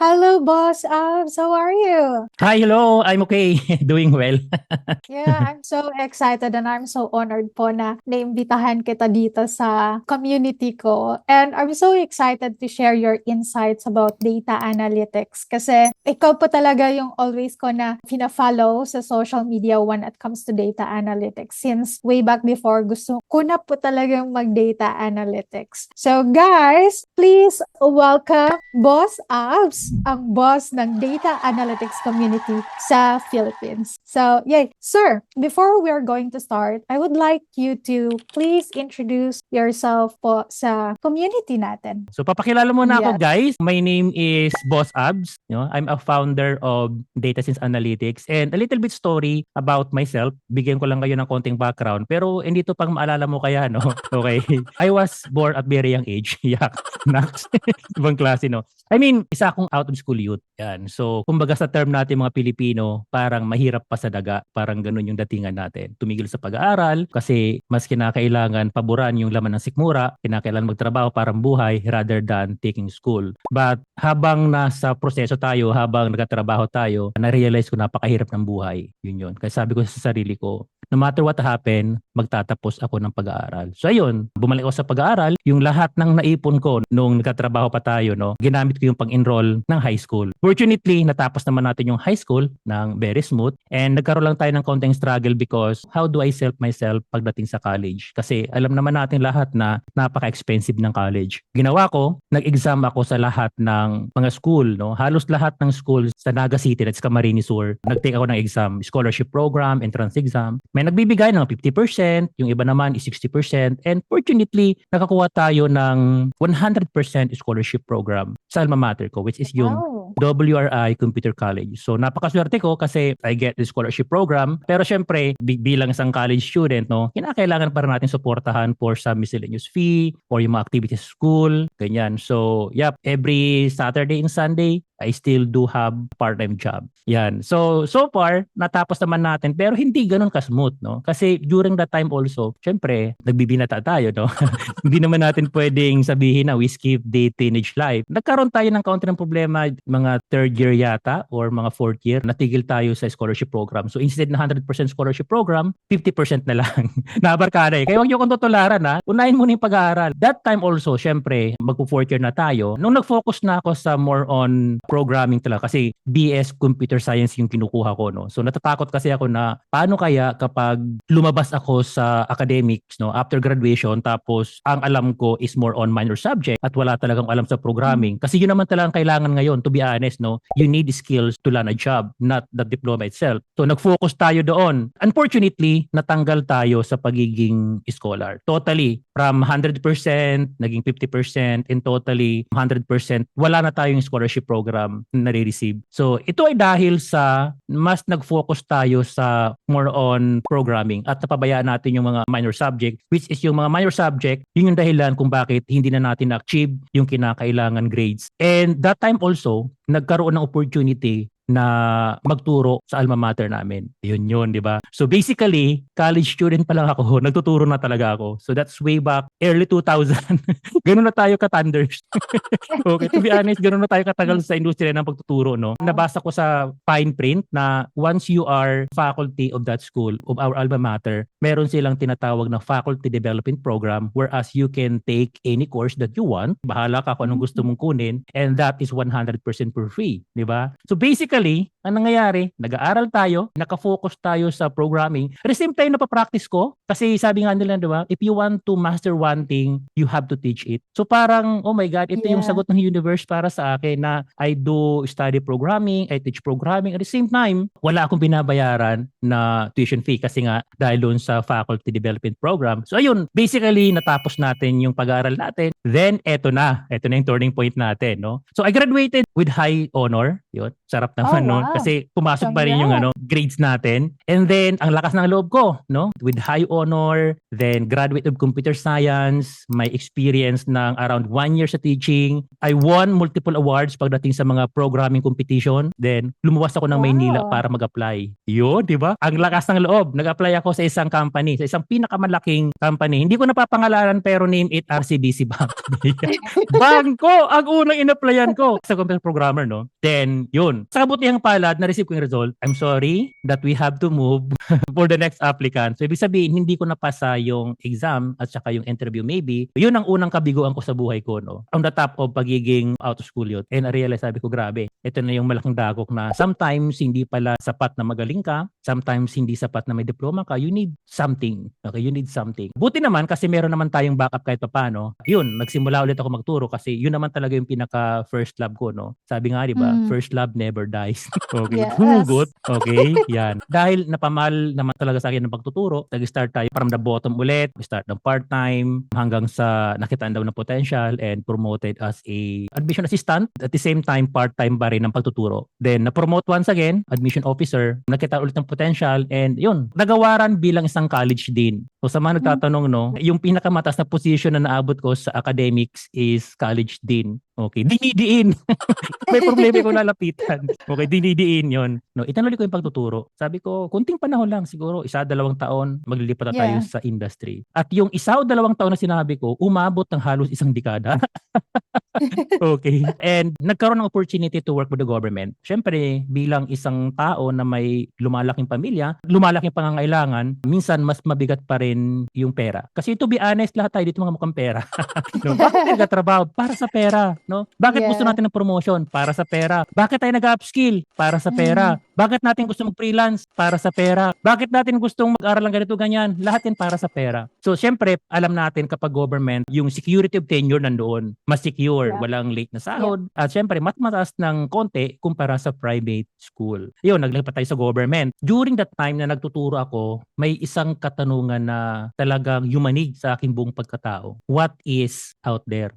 Hello, boss. How are you? Hi, hello. I'm okay. Doing well. Yeah, I'm so excited and I'm so honored po na naimbitahan kita dito sa community ko. And I'm so excited to share your insights about data analytics kasi ikaw po talaga yung always ko na fina-follow sa social media when it comes to data analytics. Since way back before, gusto ko na po talagang mag-data analytics. So guys, please welcome Boss Abs, ang boss ng data analytics community sa Philippines. So, yay. Sir, before we are going to start, I would like you to please introduce yourself po sa community natin. So papakilala muna ako, Yes. guys. My name is Boss Abs. I'm a founder of Data Science Analytics, and a little bit story about myself. Bigyan ko lang kayo ng konting background, pero hindi to pang maalala mo kaya, no? Okay. I was born at very young age. Yak. Nax. Ibang klase, no? I mean, isa akong out of school youth. Yan. So, kumbaga sa term natin mga Pilipino, parang mahirap pa sa daga. Parang ganun yung datingan natin. Tumigil sa pag-aaral kasi mas kinakailangan paboran yung laman ng sikmura, kinakailangan magtrabaho parang buhay rather than taking school. But habang nasa proseso tayo, habang nagtatrabaho tayo, na-realize ko napakahirap ng buhay. Yun. Kaya sabi ko sa sarili ko, no matter what happen, magtatapos ako ng pag-aaral. So ayun, bumalik ako sa pag-aaral. Yung lahat ng naipon ko nung nagtatrabaho pa tayo, no, ginamit ko yung pag-enroll ng high school. Fortunately, natapos naman natin yung high school ng very smooth, and nagkaroon lang tayo ng konting struggle because how do I self myself pagdating sa college? Kasi alam naman natin lahat na napaka-expensive ng college. Ginawa ko, nag-exam ako sa lahat ng mga school, no? Halos lahat ng school sa Naga City, that's Camarines Sur. Nag-take ako ng exam, scholarship program, entrance exam. May nagbibigay ng 50%, yung iba naman is 60%, and fortunately, nakakuha tayo ng 100% scholarship program sa alma mater ko, which is yung Wow. WRI Computer College. So napakaswerte ko kasi I get the scholarship program. Pero syempre, bilang isang college student, no, kinakailangan para natin suportahan for some miscellaneous fee or yung mga activities sa school, ganyan. So, yep, every Saturday and Sunday, I still do have part-time job. Yan. So far, natapos naman natin pero hindi ganun ka-smooth, no? Kasi during that time also, syempre, nagbibinata tayo, no? Hindi naman natin pwedeng sabihin na we skip the teenage life. Nagkaroon tayo ng kaunti ng problema mga third year yata or mga fourth year, natigil tayo sa scholarship program. So instead na 100% scholarship program, 50% na lang. Nabarkada eh. Kaya huwag niyo kong tutularan ha. Unahin muna yung pag-aaral. That time also, syempre, magpo-fourth year na tayo. Nung nag-focus na ako sa more on programming talaga kasi BS Computer Science yung kinukuha ko, no. So natatakot kasi ako na paano kaya kapag lumabas ako sa academics, no, after graduation, tapos ang alam ko is more on minor subject at wala talagang alam sa programming. Kasi yun naman talagang kailangan ngayon, to be honest, no. You need skills to land a job, not the diploma itself. So nag-focus tayo doon. Unfortunately, natanggal tayo sa pagiging scholar. Totally, from 100% naging 50%, and totally 100% wala na tayong scholarship program na receive. So ito ay dahil sa mas nag-focus tayo sa more on programming at napabayaan natin yung mga minor subject, which is yung mga minor subject, yun yung dahilan kung bakit hindi na natin na-achieve yung kinakailangan grades. And that time also, nagkaroon ng opportunity na magturo sa alma mater namin. Yun, di ba? So basically, college student pa lang ako, nagtuturo na talaga ako. So that's way back early 2000. Ganun na tayo ka-thunders. Okay, to be honest, ganun na tayo katagal sa industriya ng pagtuturo, no? Nabasa ko sa fine print na once you are faculty of that school, of our alma mater, meron silang tinatawag na faculty development program whereas you can take any course that you want. Bahala ka kung anong gusto mong kunin, and that is 100% for free, di ba? So basically, ang nangyayari, nag-aaral tayo, nakafocus tayo sa programming. At the same time, napapractice ko. Kasi sabi nga nila, di ba, if you want to master one thing, you have to teach it. So parang, oh my God, ito yung Yeah. sagot ng universe para sa akin na I do study programming, I teach programming. At the same time, wala akong binabayaran na tuition fee kasi nga dahil doon sa faculty development program. So ayun, basically, natapos natin yung pag-aaral natin. Then, eto na yung turning point natin, no? So I graduated with high honor. Yun, sarap naman noon wow. kasi pumasok pa rin yung grades natin. And then ang lakas ng loob ko, no? With high honor, then graduate of computer science, may experience ng around 1 year sa teaching. I won multiple awards pagdating sa mga programming competition. Then lumuwas ako ng Maynila para mag-apply. Yun, di ba? Ang lakas ng loob. Nag-apply ako sa isang company, sa isang pinakamalaking company. Hindi ko napapangalanan pero name it RCBC Bank. Bangko ang unang in-applyan ko sa computer programmer, no? Then, yun. Sa kabutihang palad, na-receive ko yung result. I'm sorry that we have to move for the next applicant. So, ibig sabihin, hindi ko napasa yung exam at saka yung interview maybe. Yun ang unang kabiguan ko sa buhay ko, no? On the top of pagiging out of school youth. And I realize, sabi ko, grabe. Ito na yung malaking dagok na sometimes hindi pala sapat na magaling ka. Sometimes hindi sapat na may diploma ka. You need something. Okay, you need something. Buti naman kasi meron naman tayong backup kahit paano. Yun, nagsimula ulit ako magturo kasi yun naman talaga yung pinaka first love ko, no? Sabi nga, di ba? First love never dies. Okay, Yes. hugot. Okay, yan. Dahil napamahal naman talaga sa akin ng pagtuturo, nag-start tayo from the bottom ulit. We start ng part-time hanggang sa nakitaan daw ng potential and promoted as a admission assistant. At the same time, part-time pa rin ng pagtuturo. Then, na-promote once again, admission officer. Nakita ulit ng potential and yun, nagawaran bilang isang college dean. So sa mga nagtatanong, no, yung pinakamataas na position na naabot ko sa academics is college dean. Okay, dinidiin. May problema ko lalapitan. Okay, dinidiin yon. No, itanuloy ko yung pagtuturo. Sabi ko, kunting panahon lang siguro, 1-2 taon, maglilipat na tayo sa industry. At yung 1 o 2 taon na sinabi ko, umabot ng halos 1 dekada. Okay. And nagkaroon ng opportunity to work with the government. Siyempre, bilang isang tao na may lumalaking pamilya, lumalaking pangangailangan, minsan mas mabigat pa rin yung pera. Kasi to be honest, lahat tayo dito mga mukhang pera. No? Bakit tayo nagtatrabaho? Para sa pera. No? Bakit gusto natin ng promotion? Para sa pera. Bakit tayo nag-upskill? Para sa pera. Bakit natin gusto mag-freelance? Para sa pera. Bakit natin gustong mag-aral ng ganito, ganyan? Lahat yan para sa pera. So, siyempre, alam natin kapag government, yung security of tenure nandoon. Mas secure. Walang late na sahod. At siyempre, mas mataas ng konti kumpara sa private school. Yun, naglipat tayo sa government. During that time na nagtuturo ako, may isang katanungan na talagang yumanig sa aking buong pagkatao. What is out there?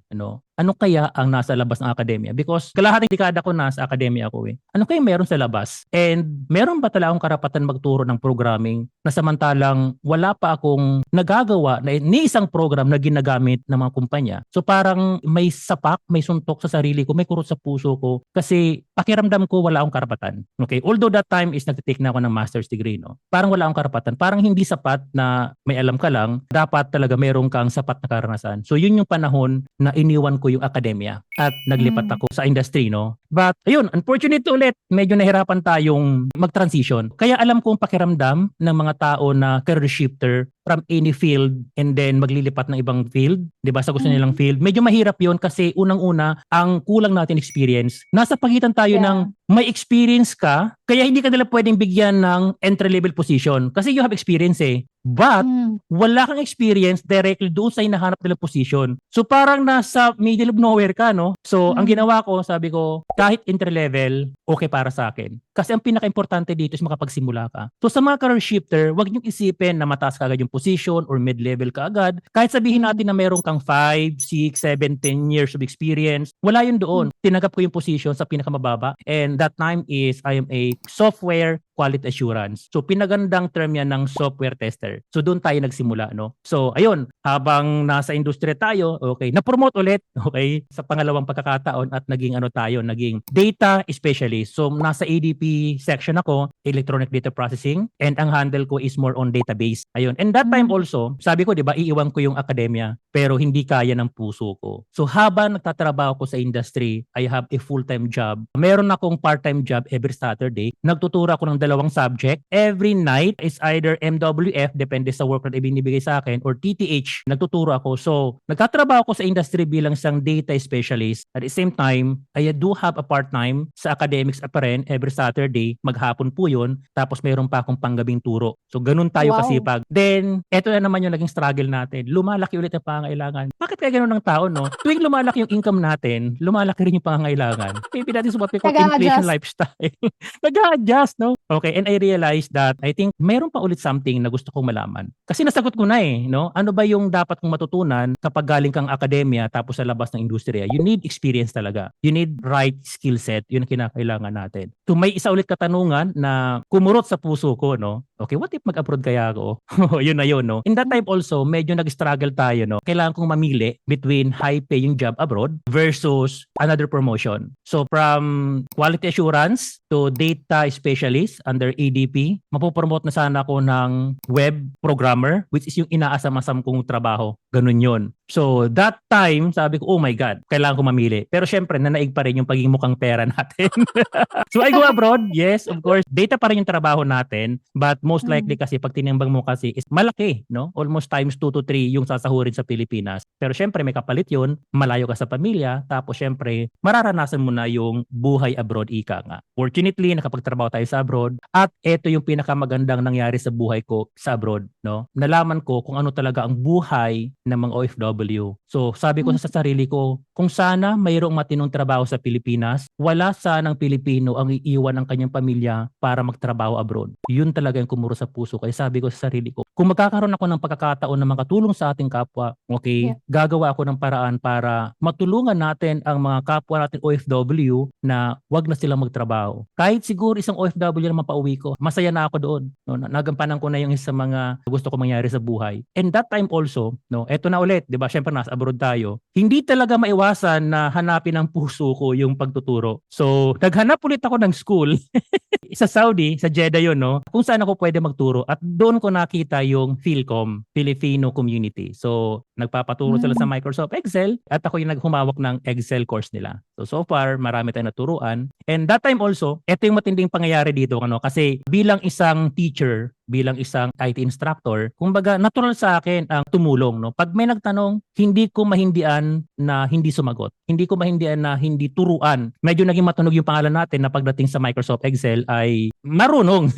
Ano kaya ang nasa labas ng akademya? Because kalahating dekada ko nasa akademya ako eh. Ano kaya meron sa labas? And meron ba talaga akong karapatan magturo ng programming na samantalang wala pa akong nagagawa na ni isang program na ginagamit ng mga kumpanya? So parang may sapak, may suntok sa sarili ko, may kurot sa puso ko kasi pakiramdam ko wala akong karapatan. Okay? Although that time is nagtitake na ako ng master's degree, no? Parang wala akong karapatan. Parang hindi sapat na may alam ka lang, dapat talaga meron kang sapat na karanasan. So yun yung panahon na iniwan ko yung akademya at naglipat ako sa industry, no? But ayun, unfortunately ulit, medyo nahirapan tayong mag-transition. Kaya alam kong pakiramdam ng mga tao na career shifter from any field and then maglilipat ng ibang field, 'di ba? Sa gusto nilang field. Medyo mahirap 'yon kasi unang-una, ang kulang natin experience. Nasa pagitan tayo ng may experience ka, kaya hindi ka nila pwedeng bigyan ng entry-level position kasi you have experience eh. But wala kang experience directly doon sa hinahanap nila position. So parang nasa middle of nowhere ka, no? So ang ginawa ko, sabi ko, kahit entry level, okay para sa akin. Kasi ang pinaka-importante dito is makapagsimula ka. So sa mga career shifter, wag niyong isipin na mataas ka agad yung position or mid-level ka agad. Kahit sabihin natin na meron kang 5, 6, 7, 10 years of experience, wala yun doon. Tinanggap ko yung position sa pinakamababa and that time is I am a software quality assurance. So pinagandang term yan ng software tester. So doon tayo nagsimula, no? So ayun, habang nasa industriya tayo, okay, na-promote ulit, okay, sa pangalawang pagkakataon at naging naging data specialist. So nasa ADP section ako, electronic data processing, and ang handle ko is more on database. Ayun. And that time also, sabi ko, 'di ba, iiwan ko yung akademya, pero hindi kaya ng puso ko. So habang nagtatrabaho ko sa industry, I have a full-time job. Meron akong part-time job every Saturday. Nagtuturo ako ng 2 subject. Every night is either MWF, depende sa work na ibinibigay sa akin, or TTH, nagtuturo ako. So, nagtatrabaho ako sa industry bilang isang data specialist. At the same time, I do have a part-time sa academics pa rin every Saturday. Maghapon po yun. Tapos mayroon pa akong panggabing turo. So, ganun tayo kasipag. Then, eto na naman yung naging struggle natin. Lumalaki ulit ang pangangailangan. Bakit kaya ganun ng tao, no? Tuwing lumalaki yung income natin, lumalaki rin yung pangangailangan. Maybe natin sa what we call inflation lifestyle. Nag-a-adjust, no? Okay, and I realized that I think meron pa ulit something na gusto kong malaman. Kasi nasagot ko na no? Ano ba yung dapat kong matutunan kapag galing kang akademya tapos sa labas ng industriya? You need experience talaga. You need right skill set. Yun ang kinakailangan natin. So may isa ulit katanungan na kumurot sa puso ko, no? Okay, what if mag-abroad kaya ako? Yun na yun, no? In that time also, medyo nag-struggle tayo, no? Kailangan kong mamili between high-paying job abroad versus another promotion. So from quality assurance to data specialist under ADP, mapopromote na sana ako ng web programmer, which is yung inaasam-asam kong trabaho. Ganun yun. So that time, sabi ko, oh my God, kailangan ko mamili. Pero syempre, nanaig pa rin yung pagiging mukhang pera natin. So I go abroad, yes, of course. Data pa rin yung trabaho natin, but most likely kasi pag tinimbang mo kasi is malaki, no? Almost times 2 to 3 yung sasahurin sa Pilipinas. Pero syempre, may kapalit yun, malayo ka sa pamilya, tapos syempre, mararanasan mo na yung buhay abroad, ika nga. Fortunately, nakapagtrabaho tayo sa abroad, at ito yung pinakamagandang nangyari sa buhay ko sa abroad, no? Nalaman ko kung ano talaga ang buhay ng mga OFW. So sabi ko sa sarili ko, kung sana mayroong matinong trabaho sa Pilipinas, wala sanang Pilipino ang iiwan ng kanyang pamilya para magtrabaho abroad. Yun talaga yung kumuro sa puso. Kaya sabi ko sa sarili ko, kung magkakaroon ako ng pagkakataon na makatulong sa ating kapwa, okay, gagawa ako ng paraan para matulungan natin ang mga kapwa natin OFW na wag na silang magtrabaho. Kahit siguro isang OFW na mapauwi ko, masaya na ako doon. No? Nagampanan ko na yung isa mga gusto ko mangyari sa buhay. And that time also, no, eto na ulit, 'di ba? Syempre nasa abroad tayo. Hindi talaga maiwasan na hanapin ng puso ko yung pagtuturo. So, naghanap ulit ako ng school sa Saudi, sa Jeddah yun, no? Kung saan ako pwede magturo. At doon ko nakita yung Philcom, Filipino Community. So, nagpapaturo sila sa Microsoft Excel at ako yung naghumawak ng Excel course nila. So far, marami tayong naturuan. And that time also, ito yung matinding pangyayari dito, ano? Kasi bilang isang teacher, bilang isang IT instructor, kumbaga natural sa akin ang tumulong, no? Pag may nagtanong, hindi ko mahindian na hindi sumagot. Hindi ko mahindian na hindi turuan. Medyo naging matunog yung pangalan natin na pagdating sa Microsoft Excel ay marunong.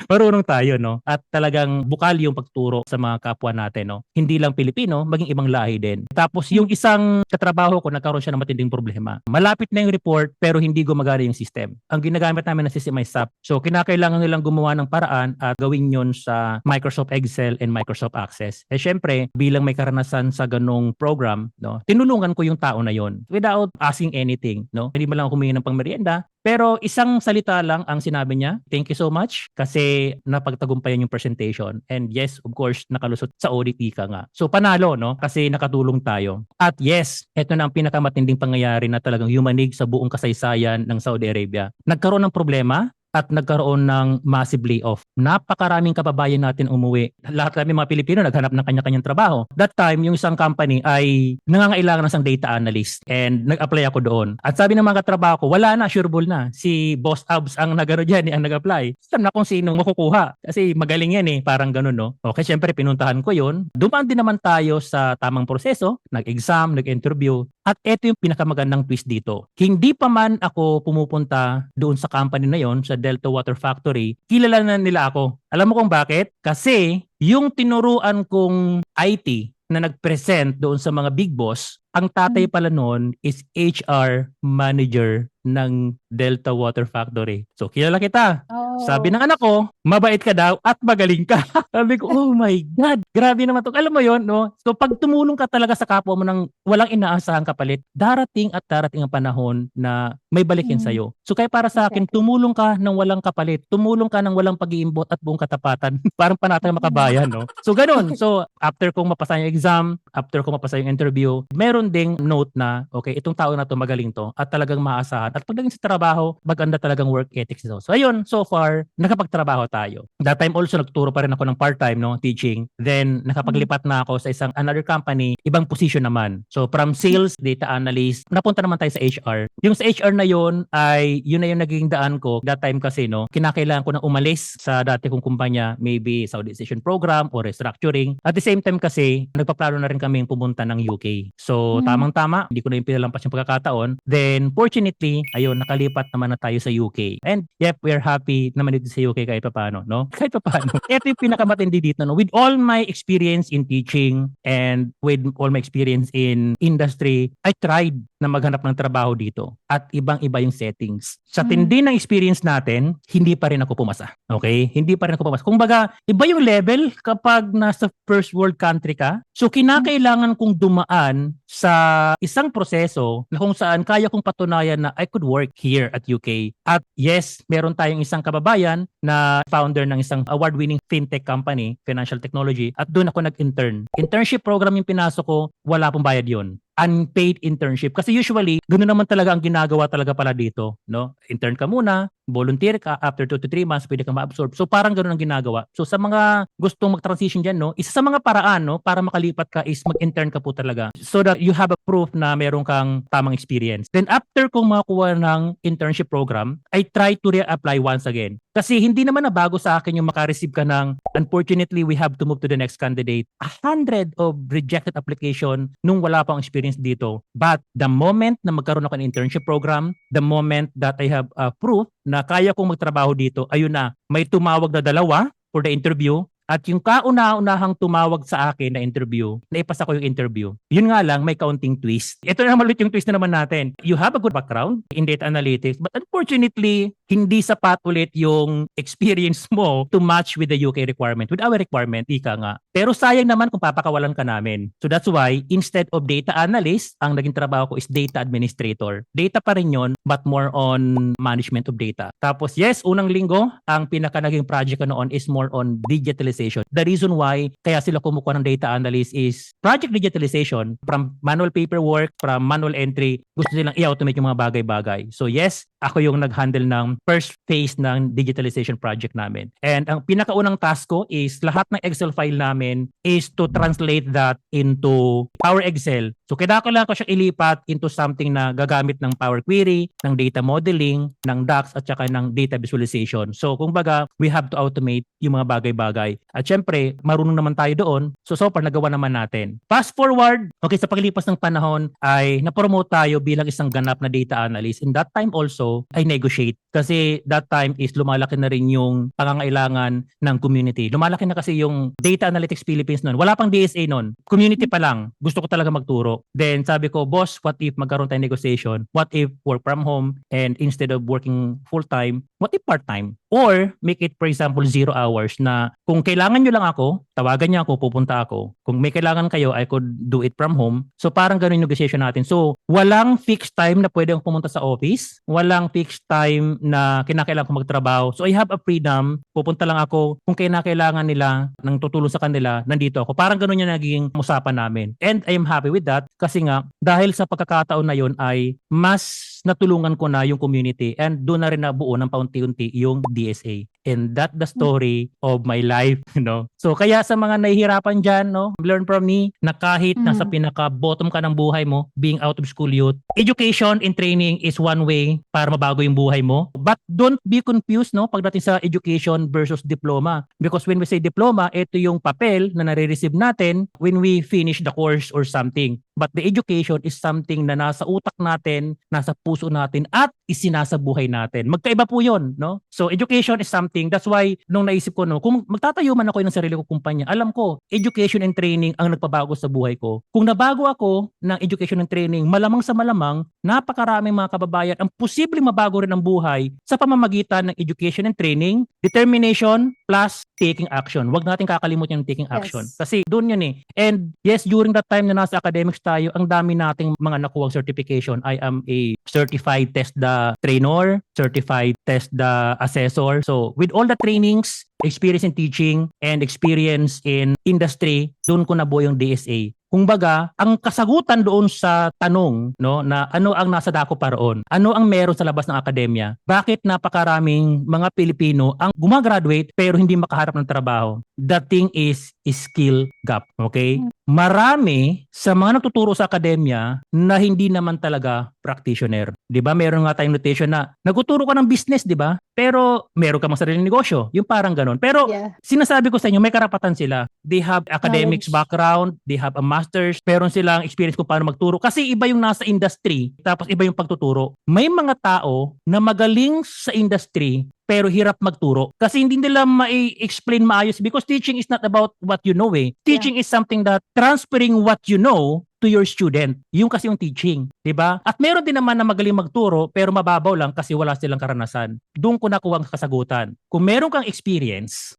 Marunong tayo, no? At talagang bukal yung pagturo sa mga kapwa natin, no? Hindi lang Pilipino, maging ibang lahi din. Tapos yung isang katrabaho ko, nagkaroon siya ng matinding problema. Malapit na yung report pero hindi gumagana yung system. Ang ginagamit namin na system ay SAP. So kinakailangan nilang gumawa ng paraan at gawin yun sa Microsoft Excel and Microsoft Access. Eh syempre, bilang may karanasan sa ganong program, no, tinulungan ko yung tao na yon without asking anything, no. Hindi mo lang ako humingi ng pangmerienda, pero isang salita lang ang sinabi niya, thank you so much kasi napagtagumpayan yung presentation. And yes, of course, nakalusot sa audit ika nga. So panalo, no? Kasi nakatulong tayo. At yes, ito na ang pinakamatinding pangyayari na talagang humanig sa buong kasaysayan ng Saudi Arabia. Nagkaroon ng problema at nagkaroon ng massive layoff. Napakaraming kababayan natin umuwi. Lahat kami mga Pilipino naghanap ng kanya-kanyang trabaho. That time, yung isang company ay nangangailangan ng isang data analyst and nag-apply ako doon. At sabi ng mga katrabaho ko, wala na, sureball na. Si Boss Abs ang nagano dyan, ang nag-apply. Alam na kung sinong makukuha. Kasi magaling yan parang ganun, no? Okay, syempre pinuntahan ko yun. Dumaan din naman tayo sa tamang proseso, nag-exam, nag-interview. At ito yung pinakamagandang twist dito. Hindi pa man ako pumupunta doon sa company na yon, sa Delta Water Factory, kilala na nila ako. Alam mo kung bakit? Kasi yung tinuruan kong IT na nag-present doon sa mga big boss, ang tatay pala noon is HR manager ng Delta Water Factory. So, kilala kita. Oh. Sabi ng anak ko, mabait ka daw at magaling ka. Sabi ko, oh my God, grabe naman to. Alam mo yon, no? So, pag tumulong ka talaga sa kapwa mo ng walang inaasahang kapalit, darating at darating ang panahon na may balikin sa'yo. So, kaya para sa akin, tumulong ka ng walang kapalit. Tumulong ka ng walang pag-iimbot at buong katapatan. Parang panatang makabayan, no? So, ganun. So, after kong mapasa yung exam, after kong mapasa yung interview, meron ding note na, okay, itong tao na to magaling to at talagang maasahan. At pagdating sa trabaho, maganda talagang work ethics nito. So ayun, so far, nakapagtrabaho tayo. That time also, nagturo pa rin ako ng part-time, no, teaching. Then, nakapaglipat na ako sa isang another company, ibang position naman. So from sales, data analyst, napunta naman tayo sa HR. Yung sa HR na yun, ay yun na yung naging daan ko. That time kasi, no, kinakailangan ko na umalis sa dati kong kumpanya, maybe Saudization program or restructuring. At the same time kasi, nagpaplano na rin kami pumunta ng UK. So, tamang-tama, hindi ko na yung pinalampas yung pagkakataon. Then, fortunately, ayun, nakalipat naman na tayo sa UK. And yep, we're happy naman dito sa UK kahit pa paano, no? Kahit pa paano. Ito yung pinakamatindi dito, no? With all my experience in teaching and with all my experience in industry, I tried na maghanap ng trabaho dito at ibang-iba yung settings. Sa tindi ng experience natin, hindi pa rin ako pumasa. Okay? Hindi pa rin ako pumasa. Kumbaga, iba yung level kapag nasa first world country ka. So, kinakailangan kong dumaan sa isang proseso na kung saan kaya kong patunayan na I could work here at UK. At yes, meron tayong isang kababayan na founder ng isang award-winning fintech company, financial technology, at doon ako nag-intern. Internship program yung pinasok ko, wala pong bayad yun. Unpaid internship. Kasi usually, ganoon naman talaga ang ginagawa talaga pala dito. No? Intern ka muna, volunteer ka, after 2 to 3 months, pwede kang ma-absorb. So parang ganoon ang ginagawa. So sa mga gustong mag-transition dyan, no, isa sa mga paraan no, para makalipat ka is mag-intern ka po talaga. So that you have a proof na meron kang tamang experience. Then after kong makakuha ng internship program, I try to reapply once again. Kasi hindi naman na bago sa akin yung makareceive ka ng, unfortunately, we have to move to the next candidate. 100 of rejected application nung wala pang experience dito. But the moment na magkaroon ako ng internship program, the moment that I have proof na kaya kong magtrabaho dito, ayun na, may tumawag na dalawa for the interview. At yung kauna-unahang tumawag sa akin na interview, naipasa ko yung interview. Yun nga lang, may kaunting twist. Ito na naman ulit yung twist na naman natin. You have a good background in data analytics, but unfortunately, hindi sapat ulit yung experience mo to match with the UK requirement, with our requirement, ika nga. Pero sayang naman kung papakawalan ka namin. So that's why, instead of data analyst, ang naging trabaho ko is data administrator. Data pa rin yun, but more on management of data. Tapos yes, unang linggo, ang pinaka naging project ko noon is more on digitalization. The reason why kaya sila kumukuha ng data analyst is project digitalization, from manual paperwork, from manual entry, gusto nilang i-automate yung mga bagay-bagay. So yes, ako yung nag-handle ng first phase ng digitalization project namin. And ang pinakaunang task ko is lahat ng Excel file namin is to translate that into Power Excel. So kailangan ko siyang ilipat into something na gagamit ng Power Query, ng data modeling, ng DAX at saka ng data visualization. So kumbaga, we have to automate yung mga bagay-bagay. At syempre, marunong naman tayo doon. So far, nagawa naman natin. Fast forward, okay, sa paglipas ng panahon ay napromote tayo bilang isang ganap na data analyst. In that time also, I negotiate. Kasi that time is lumalaki na rin yung pangangailangan ng community. Lumalaki na kasi yung Data Analytics Philippines noon. Wala pang DSA noon. Community pa lang. Gusto ko talaga magturo. Then sabi ko, boss, what if magkaroon tayo negotiation? What if work from home and instead of working full-time, what if part-time? Or make it, for example, 0 hours na kung kailangan nyo lang ako, tawagan niyo ako, pupunta ako. Kung may kailangan kayo, I could do it from home. So parang ganun yung negotiation natin. So walang fixed time na pwede akong pumunta sa office. Walang fixed time na kinakailangan ko magtrabaho. So I have a freedom. Pupunta lang ako. Kung kinakailangan nila ng tutulong sa kanila, nandito ako. Parang ganun yung naging usapan namin. And I am happy with that kasi nga dahil sa pagkakataon na yun ay mas natulungan ko na yung community and doon na rin nabuo ng paunti-unti yung DSA. And that the story of my life, you know. So kaya sa mga nahihirapan dyan, no, learn from me na kahit nasa pinaka-bottom ka ng buhay mo, being out of school youth, education and training is one way para mabago yung buhay mo. But don't be confused, no, pagdating sa education versus diploma. Because when we say diploma, ito yung papel na nare-receive natin when we finish the course or something. But the education is something na nasa utak natin, nasa puso natin, at isinasa buhay natin. Magkaiba po yun, no? So education is something, that's why nung naisip ko, no, kung magtatayo man ako ng sarili ko kumpanya, alam ko, education and training ang nagpabago sa buhay ko. Kung nabago ako ng education and training, malamang sa malamang, napakaraming mga kababayan ang posibleng mabago rin ang buhay sa pamamagitan ng education and training, determination, plus taking action. Huwag natin kakalimutan yung taking action. Yes. Kasi doon yun eh. And yes, during that time na nasa academics tayo, ang dami nating mga nakuwang certification. I am a certified TESDA trainer, certified TESDA assessor. So with all the trainings, experience in teaching, and experience in industry, doon ko nabuo yung DSA. Kumbaga, ang kasagutan doon sa tanong, no, na ano ang nasa dako pa roon, ano ang meron sa labas ng akademya, bakit napakaraming mga Pilipino ang gumagraduate pero hindi makaharap ng trabaho? The thing is skill gap, okay? Marami sa mga nagtuturo sa akademya na hindi naman talaga practitioner. 'Di ba? Meron nga tayong notation na nagtuturo ka ng business, 'di ba? Pero meron ka mang sariling negosyo, yung parang ganon. Pero sinasabi ko sa inyo, may karapatan sila. They have academics background, they have a master's, meron silang experience kung paano magturo. Kasi iba yung nasa industry, tapos iba yung pagtuturo. May mga tao na magaling sa industry, pero hirap magturo. Kasi hindi nila ma-explain maayos because teaching is not about what you know eh. Teaching is something that transferring what you know to your student. Yung kasi yung teaching, 'di ba? At meron din naman na magaling magturo pero mababaw lang kasi wala silang karanasan. Doon ko nakuha ang kasagutan. Kung meron kang experience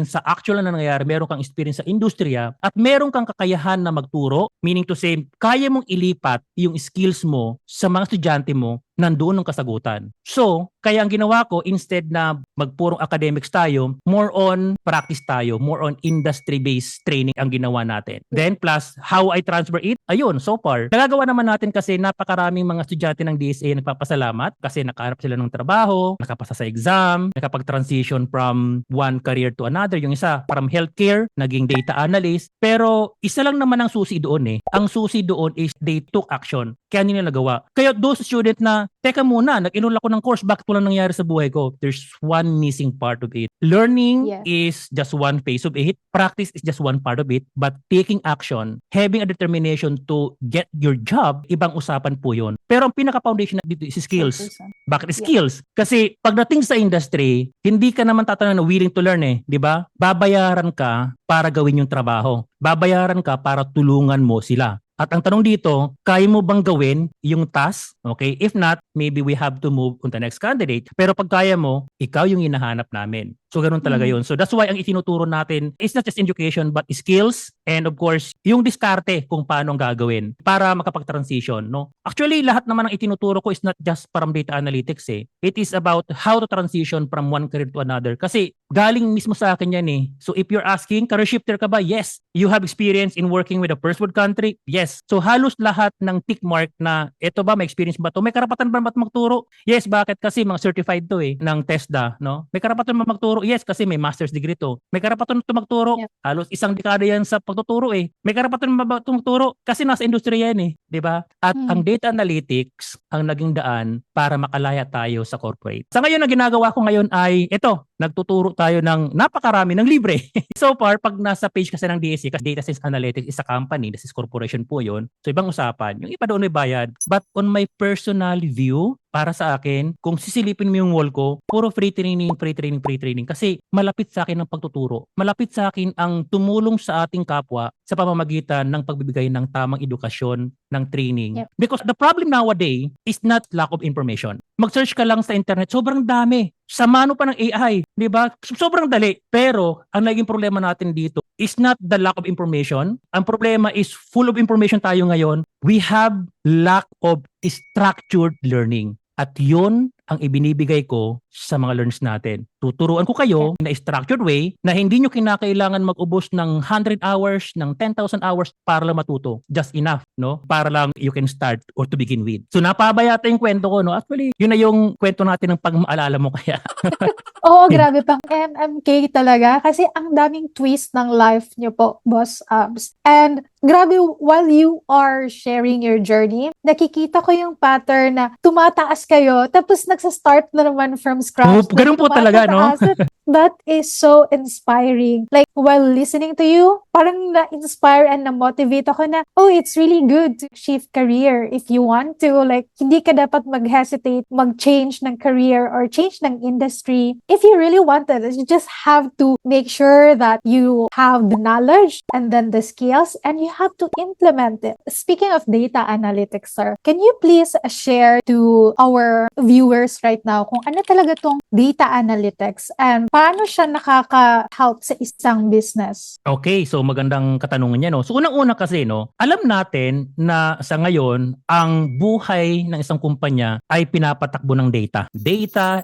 sa actual na nangyayari, meron kang experience sa industriya, at meron kang kakayahan na magturo, meaning to say, kaya mong ilipat yung skills mo sa mga estudyante mo, nandoon ang kasagutan. So, kaya ang ginawa ko, instead na magpurong academics tayo, more on practice tayo, more on industry-based training ang ginawa natin. Then plus, how I transfer it, ayun, so far. Nagagawa naman natin kasi napakaraming mga estudyante ng DSA nagpapasalamat kasi nakaharap sila ng trabaho, nakapasa sa exam, nakapag-transition from one career to another. Yung isa, from healthcare, naging data analyst. Pero isa lang naman ang susi doon eh. Ang susi doon is they took action. Kaya nila nagawa. Kaya those student na, teka muna, nag-enroll ako ng course, bakit walang nangyari sa buhay ko? There's one missing part of it. Learning is just one phase of it. Practice is just one part of it. But taking action, having a determination to get your job, ibang usapan po yun. Pero ang pinaka-foundation dito is skills. Bakit skills? Kasi pagdating sa industry, hindi ka naman tatanong na willing to learn eh. Di ba? Babayaran ka para gawin yung trabaho. Babayaran ka para tulungan mo sila. At ang tanong dito, kaya mo bang gawin yung task? Okay? If not, maybe we have to move on the next candidate. Pero pag kaya mo, ikaw yung hinahanap namin. So, ganun talaga yun. So, that's why ang itinuturo natin is not just education but skills and of course, yung diskarte kung paano ang gagawin para makapag-transition. No? Actually, lahat naman ang itinuturo ko is not just from data analytics eh. It is about how to transition from one career to another. Kasi galing mismo sa akin yan eh. So, if you're asking, career shifter ka ba? Yes. You have experience in working with a first world country? Yes. So, halos lahat ng tick mark na ito ba, may experience ba to? May karapatan ba magturo? Yes. Bakit? Kasi mga certified to eh, ng TESDA. No? May karapatan ba magturo? Yes, kasi may master's degree to. May karapatan to magturo. Yep. Halos isang dekada yan sa pagtuturo eh. May karapatan ba magturo? Kasi nasa industriya yan eh. Diba? At ang data analytics ang naging daan para makalaya tayo sa corporate. Sa ngayon, ang ginagawa ko ngayon ay ito, nagtuturo tayo ng napakarami ng libre. So far, pag nasa page kasi ng DSC, kasi Data Science Analytics is a company, this is corporation po yun. So ibang usapan. Yung iba doon may bayad. But on my personal view, para sa akin, kung sisilipin mo yung wall ko, puro free training. Kasi malapit sa akin ang pagtuturo. Malapit sa akin ang tumulong sa ating kapwa sa pamamagitan ng pagbibigay ng tamang edukasyon, ng training. Yep. Because the problem nowadays is not lack of information. Mag-search ka lang sa internet, sobrang dami. Sa mano pa ng AI, di ba? Sobrang dali. Pero, ang naging problema natin dito is not the lack of information. Ang problema is full of information tayo ngayon. We have lack of structured learning. At yun ang ibinibigay ko sa mga learners natin. Tuturuan ko kayo na structured way na hindi nyo kinakailangan mag-ubos ng 100 hours, ng 10,000 hours para lang matuto. Just enough, no? Para lang you can start or to begin with. So napabaya yata yung kwento ko, no? Actually, yun na yung kwento natin ng pag-maalala mo kaya. Oo, grabe pang MMK talaga kasi ang daming twist ng life nyo po, Boss Abs. And grabe, while you are sharing your journey, nakikita ko yung pattern na tumataas kayo tapos nagsa-start na naman from scratch. Ganun po talaga, no? That is so inspiring. Like, while listening to you, parang na-inspire and na-motivate ako na, oh, it's really good to shift career if you want to. Like, hindi ka dapat mag-hesitate, mag-change ng career or change ng industry. If you really want it, you just have to make sure that you have the knowledge and then the skills and you have to implement it. Speaking of data analytics, sir, can you please share to our viewers right now kung ano talaga tong data analytics and paano siya nakaka-help sa isang business? Okay, so magandang katanungan niya, no? So unang-una kasi, no, alam natin na sa ngayon, ang buhay ng isang kumpanya ay pinapatakbo ng data. Data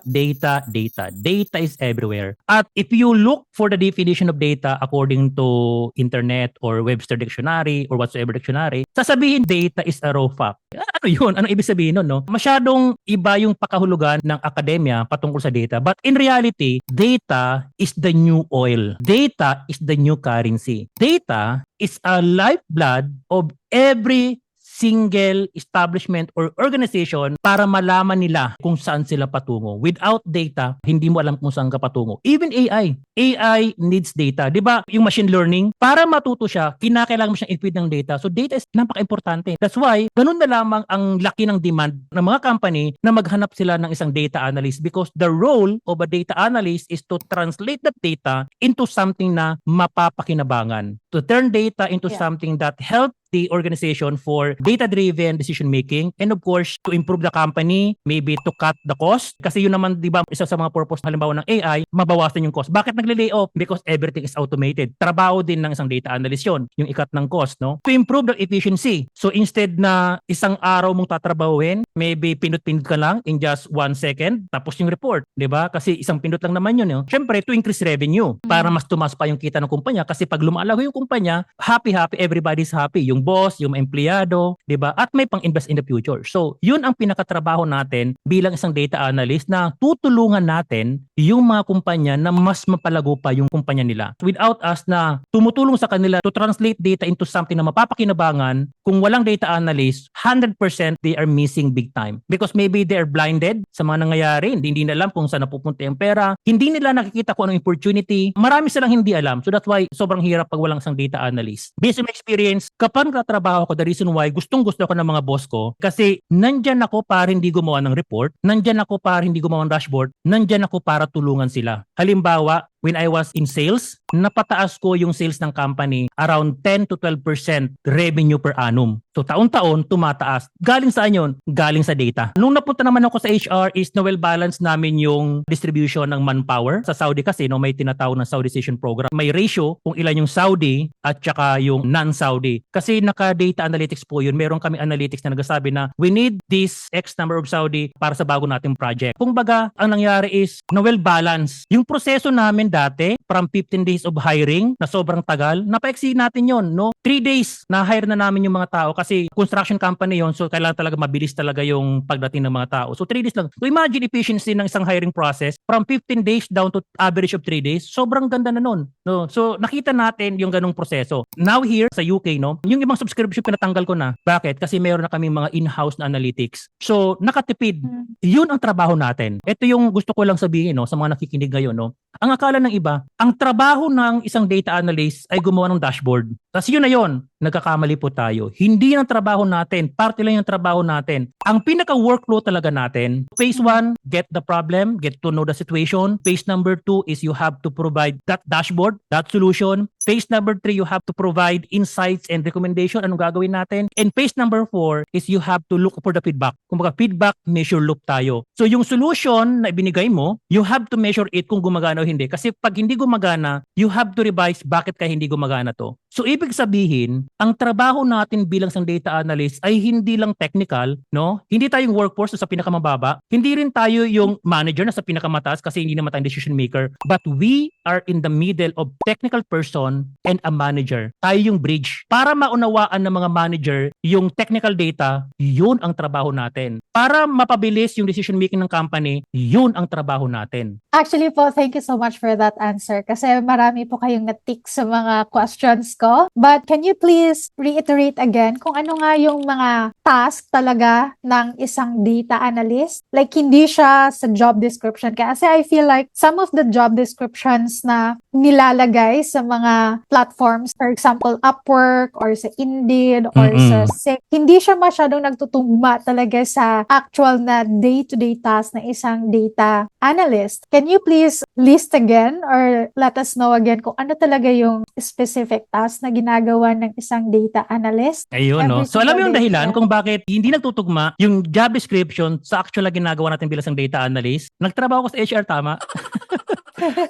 is everywhere. At if you look for the definition of data according to internet or Webster Dictionary or whatsoever dictionary, sasabihin data is a raw fact. Ano yun? Anong ibig sabihin nun, no? Masyadong iba yung pakahulugan ng akademya patungkol sa data. But in reality, data is the new oil. Data is the new currency. Data is a lifeblood of every single establishment or organization para malaman nila kung saan sila patungo. Without data, hindi mo alam kung saan ka patungo. Even AI. AI needs data. Di ba yung machine learning, para matuto siya, kinakailangan mo siyang i-feed ng data. So data is napaka-importante. That's why, ganun na lamang ang laki ng demand ng mga company na maghanap sila ng isang data analyst because the role of a data analyst is to translate that data into something na mapapakinabangan. To turn data into something that help the organization for data-driven decision making, and of course, to improve the company, maybe to cut the cost. Kasi yun naman, di ba, isa sa mga purpose halimbawa ng AI, mabawasan yung cost. Bakit nagle-lay off? Because everything is automated. Trabaho din ng isang data analyst yun, yung ikat ng cost, no? To improve the efficiency. So instead na isang araw mong tatrabahuin, maybe pinut-pinut ka lang in just 1 second, tapos yung report, di ba? Kasi isang pindot lang naman yun, no? Siyempre, to increase revenue, para mas tumas pa yung kita ng kumpanya. Kasi pag lumalago yung kumpanya, happy, everybody's happy. Yung boss, yung empleyado, di ba? At may pang-invest in the future. So, yun ang pinakatrabaho natin bilang isang data analyst na tutulungan natin yung mga kumpanya na mas mapalago pa yung kumpanya nila. Without us na tumutulong sa kanila to translate data into something na mapapakinabangan, kung walang data analyst, 100% they are missing big time. Because maybe they are blinded sa mga nangyayari. Hindi na alam kung saan napupunta yung pera. Hindi nila nakikita kung anong opportunity. Marami silang hindi alam. So that's why sobrang hirap pag walang isang data analyst. Based on my experience, kapag katrabaho ko, the reason why gustong-gusto ko ng mga boss ko, kasi nandyan ako para hindi gumawa ng report, nandyan ako para hindi gumawa ng dashboard, nandyan ako para tulungan sila. Halimbawa, when I was in sales, napataas ko yung sales ng company around 10 to 12% revenue per annum. So taon-taon, tumataas. Galing saan yun? Galing sa data. Nung napunta naman ako sa HR is na-well-balance namin yung distribution ng manpower. Sa Saudi kasi, no, may tinatawag na Saudization program. May ratio kung ilan yung Saudi at saka yung non-Saudi. Kasi naka-data analytics po yun. Meron kami analytics na nagsasabi na we need this X number of Saudi para sa bago nating project. Kung baga, ang nangyari is na-well-balance. Yung proseso namin dati, from 15 days of hiring na sobrang tagal, napaiksi natin yon, no? 3 days na hire na namin yung mga tao kasi construction company yon, so kailangan talaga mabilis talaga yung pagdating ng mga tao. So 3 days lang. So imagine efficiency ng isang hiring process from 15 days down to average of 3 days. Sobrang ganda na nun, no? So nakita natin yung ganung proseso. Now here sa UK, no, yung ibang subscription pinatanggal ko na. Bakit? Kasi meron na kaming mga in-house na analytics. So nakatipid. Yun ang trabaho natin. Ito yung gusto ko lang sabihin, no, sa mga nakikinig ngayon, no. Ang akala ng iba, ang trabaho ng isang data analyst ay gumawa ng dashboard. Tapos yun na yun, nagkakamali po tayo. Hindi ang trabaho natin, parte lang yung trabaho natin. Ang pinaka-workflow talaga natin, phase 1, get the problem, get to know the situation. Phase number 2 is you have to provide that dashboard, that solution. Phase number 3, you have to provide insights and recommendation. Anong gagawin natin? And phase number 4 is you have to look for the feedback. Kung baga feedback, measure loop tayo. So yung solution na ibinigay mo, you have to measure it kung gumagana o hindi. Kasi pag hindi gumagana, you have to revise bakit kaya hindi gumagana to. So ibig sabihin, ang trabaho natin bilang isang data analyst ay hindi lang technical, no? Hindi tayong workforce na sa pinakamababa, hindi rin tayo yung manager na sa pinakamataas kasi hindi naman tayong decision maker, but we are in the middle of technical person and a manager. Tayo yung bridge. Para maunawaan ng mga manager yung technical data, yun ang trabaho natin. Para mapabilis yung decision making ng company, yun ang trabaho natin. Actually po, thank you so much for that answer kasi marami po kayong na-tick sa mga questions ko. But can you please reiterate again kung ano nga yung mga task talaga ng isang data analyst? Like hindi siya sa job description. Kasi I feel like some of the job descriptions na nilalagay sa mga platforms, for example, Upwork or sa Indeed or sa Seek, hindi siya masyadong nagtutugma talaga sa actual na day-to-day task ng isang data analyst. Can you please list again or let us know again kung ano talaga yung specific task na ginagawa ng isang data analyst? Ayun, no? So alam mo yung dahilan kung bakit hindi nagtutugma yung job description sa actual na ginagawa natin bilang isang data analyst? Nagtrabaho ko sa HR, tama?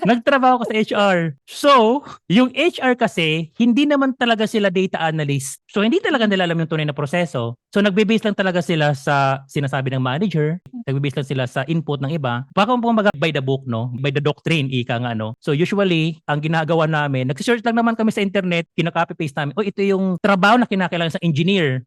Nagtrabaho ko sa HR. So, yung HR kasi, hindi naman talaga sila data analyst. So, hindi talaga nila alam yung tunay na proseso. So, nagbe-base lang talaga sila sa sinasabi ng manager. Nagbe-base lang sila sa input ng iba. Baka kung by the book, no? By the doctrine, ika nga, no? So, usually, ang ginagawa namin, nag-search lang naman kami sa internet, kinaka-copy-paste namin, ito yung trabaho na kinakailangan sa engineer.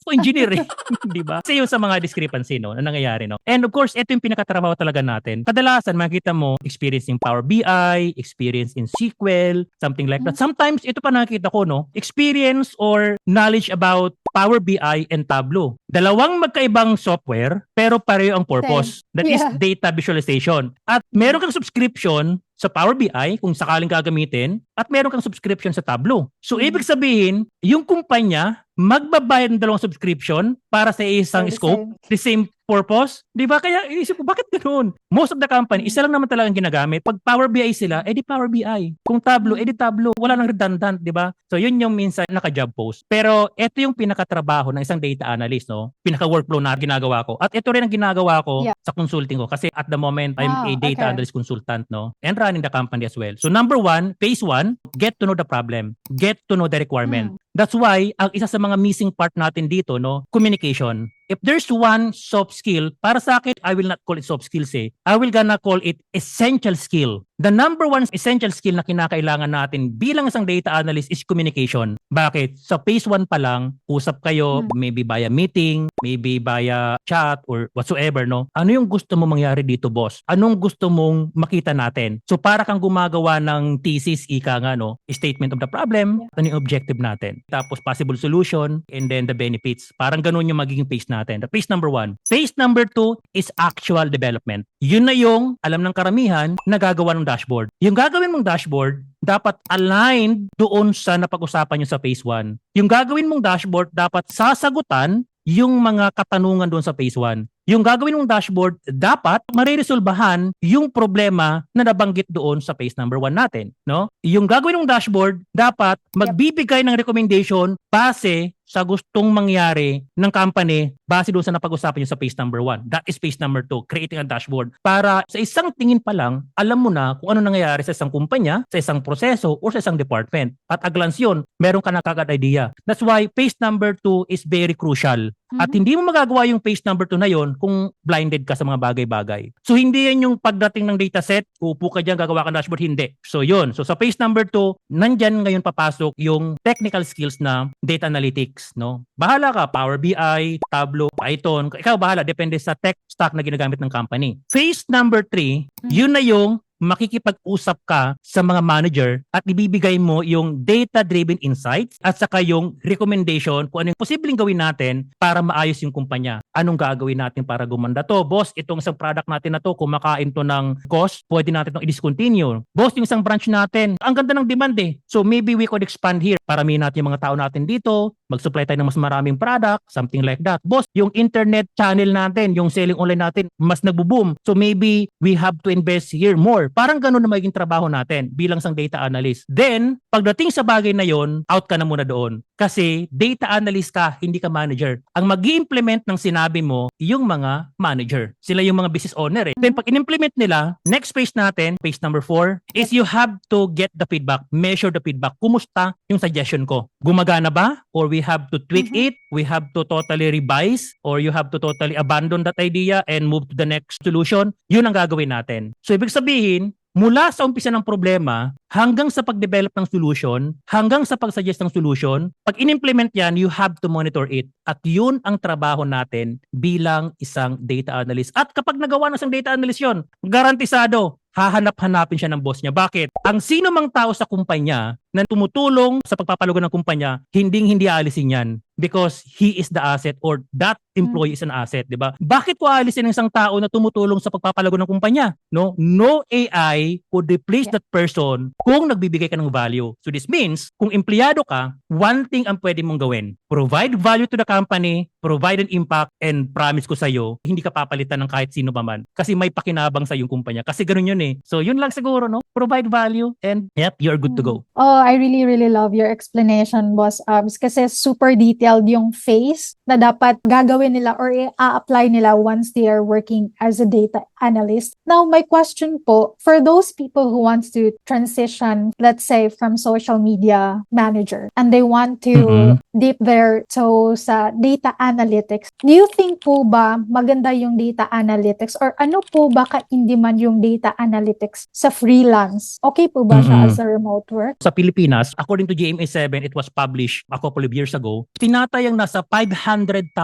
Engineer eh. Di ba? Kasi yung sa mga discrepancy, no, na nangyayari, no. And of course, ito yung pinakatrabaho talaga natin. Kadalasan, makikita mo, experience in Power BI, experience in SQL, something like that. Sometimes, ito pa nakikita ko, no, experience or knowledge about Power BI and Tableau. Dalawang magkaibang software, pero pareho ang purpose. That is data visualization. At meron kang subscription sa Power BI kung sakaling gagamitin at meron kang subscription sa Tableau. So, ibig sabihin, yung kumpanya magbabayad ng dalawang subscription para sa isang scope, the same purpose. Di ba? Kaya iisip ko, bakit ganoon? Most of the company, isa lang naman talagang ginagamit. Pag Power BI sila, edi Power BI. Kung Tableau, edi Tableau. Wala nang redundant, di ba? So yun yung minsan naka-job post. Pero ito yung pinakatrabaho ng isang data analyst, no? Pinaka-workflow na ginagawa ko. At ito rin ang ginagawa ko sa consulting ko. Kasi at the moment, I'm a data analyst consultant, no? And running the company as well. So number one, phase one, get to know the problem. Get to know the requirement. That's why, ang isa sa mga missing part natin dito, no, communication. If there's one soft skill, para sa akin, I will not call it soft skills I will gonna call it essential skill. The number one essential skill na kinakailangan natin bilang isang data analyst is communication. Bakit? Sa phase 1 pa lang, usap kayo, maybe via meeting, maybe via chat or whatsoever, no? Ano yung gusto mo mangyari dito, boss? Anong gusto mong makita natin? So para kang gumagawa ng thesis, ika nga, no? Statement of the problem, ano yung objective natin? Tapos possible solution, and then the benefits. Parang ganun yung magiging phase natin. The phase number 1. Phase number 2 is actual development. Yun na yung, alam ng karamihan, nagagawa ng dashboard. Yung gagawin mong dashboard, dapat aligned doon sa napag-usapan nyo sa phase 1. Yung gagawin mong dashboard, dapat sasagutan yung mga katanungan doon sa phase 1. Yung gagawin mong dashboard, dapat mariresolbahan yung problema na nabanggit doon sa phase number 1 natin, no? Yung gagawin mong dashboard, dapat magbibigay ng recommendation base sa gustong mangyari ng company base doon sa napag-usapan nyo sa phase number 1. That is phase number 2, creating a dashboard. Para sa isang tingin pa lang, alam mo na kung ano nangyayari sa isang kumpanya, sa isang proseso, o sa isang department. At a glance yun, meron ka na kagad idea. That's why phase number 2 is very crucial. At hindi mo magagawa yung phase number 2 na yon kung blinded ka sa mga bagay-bagay. So hindi yan yung pagdating ng dataset, uupo ka dyan, gagawa ka ng dashboard, hindi. So yun. So sa phase number 2, nandyan ngayon papasok yung technical skills na data analytics, no? Bahala ka, Power BI, Tableau, Python, ikaw bahala, depende sa tech stack na ginagamit ng company. Phase number 3, yun na yung makikipag-usap ka sa mga manager at ibibigay mo yung data-driven insights at saka yung recommendation kung ano yung posibleng gawin natin para maayos yung kumpanya. Anong gagawin natin para gumanda to? Boss, itong isang product natin na to, kumakain to ng cost, pwede natin itong i-discontinue. Boss, yung isang branch natin, ang ganda ng demand So maybe we could expand here. Paramihin natin yung mga tao natin dito, mag-supply tayo ng mas maraming product, something like that. Boss, yung internet channel natin, yung selling online natin, mas nagbo-boom. So maybe we have to invest here more. Parang ganun na magiging trabaho natin bilang isang data analyst. Then, pagdating sa bagay na yon, out ka na muna doon. Kasi data analyst ka, hindi ka manager. Ang mag-i-implement ng sinabi mo, yung mga manager. Sila yung mga business owner Then pag in-implement nila, next phase natin, phase number 4, is you have to get the feedback, measure the feedback. Kumusta yung suggestion ko? Gumagana ba? Or we have to tweak it? We have to totally revise? Or you have to totally abandon that idea and move to the next solution? Yun ang gagawin natin. So ibig sabihin, mula sa umpisa ng problema hanggang sa pag-develop ng solution, hanggang sa pag-suggest ng solution, pag in-implement yan, you have to monitor it. At yun ang trabaho natin bilang isang data analyst. At kapag nagawa ng isang data analyst yun, garantisado, hahanap-hanapin siya ng boss niya. Bakit? Ang sino mang tao sa kumpanya na tumutulong sa pagpapalugo ng kumpanya, hindi aalisin yan. Because he is the asset or that employee is an asset, di ba? Bakit ko aalisin ng isang tao na tumutulong sa pagpapalago ng kumpanya? No AI could replace that person kung nagbibigay ka ng value. So this means, kung empleyado ka, one thing ang pwede mong gawin. Provide value to the company, provide an impact, and promise ko sa'yo, hindi ka papalitan ng kahit sino pa man. Kasi may pakinabang sa yung kumpanya. Kasi ganun yun So yun lang siguro, no? Provide value and yep, you're good to go. Oh, I really, really love your explanation, Boss Abs. Kasi super detailed yung phase na dapat gagawin nila or i-apply nila once they are working as a data analyst. Now, my question po, for those people who wants to transition, let's say, from social media manager, and they want to dip their toe sa data analytics, do you think po ba maganda yung data analytics or ano po ba ka-in-demand yung data analytics sa freelance? Okay po ba siya as a remote work? Sa Pilipinas, according to GMA7, it was published a couple of years ago, tinatayang nasa 500,000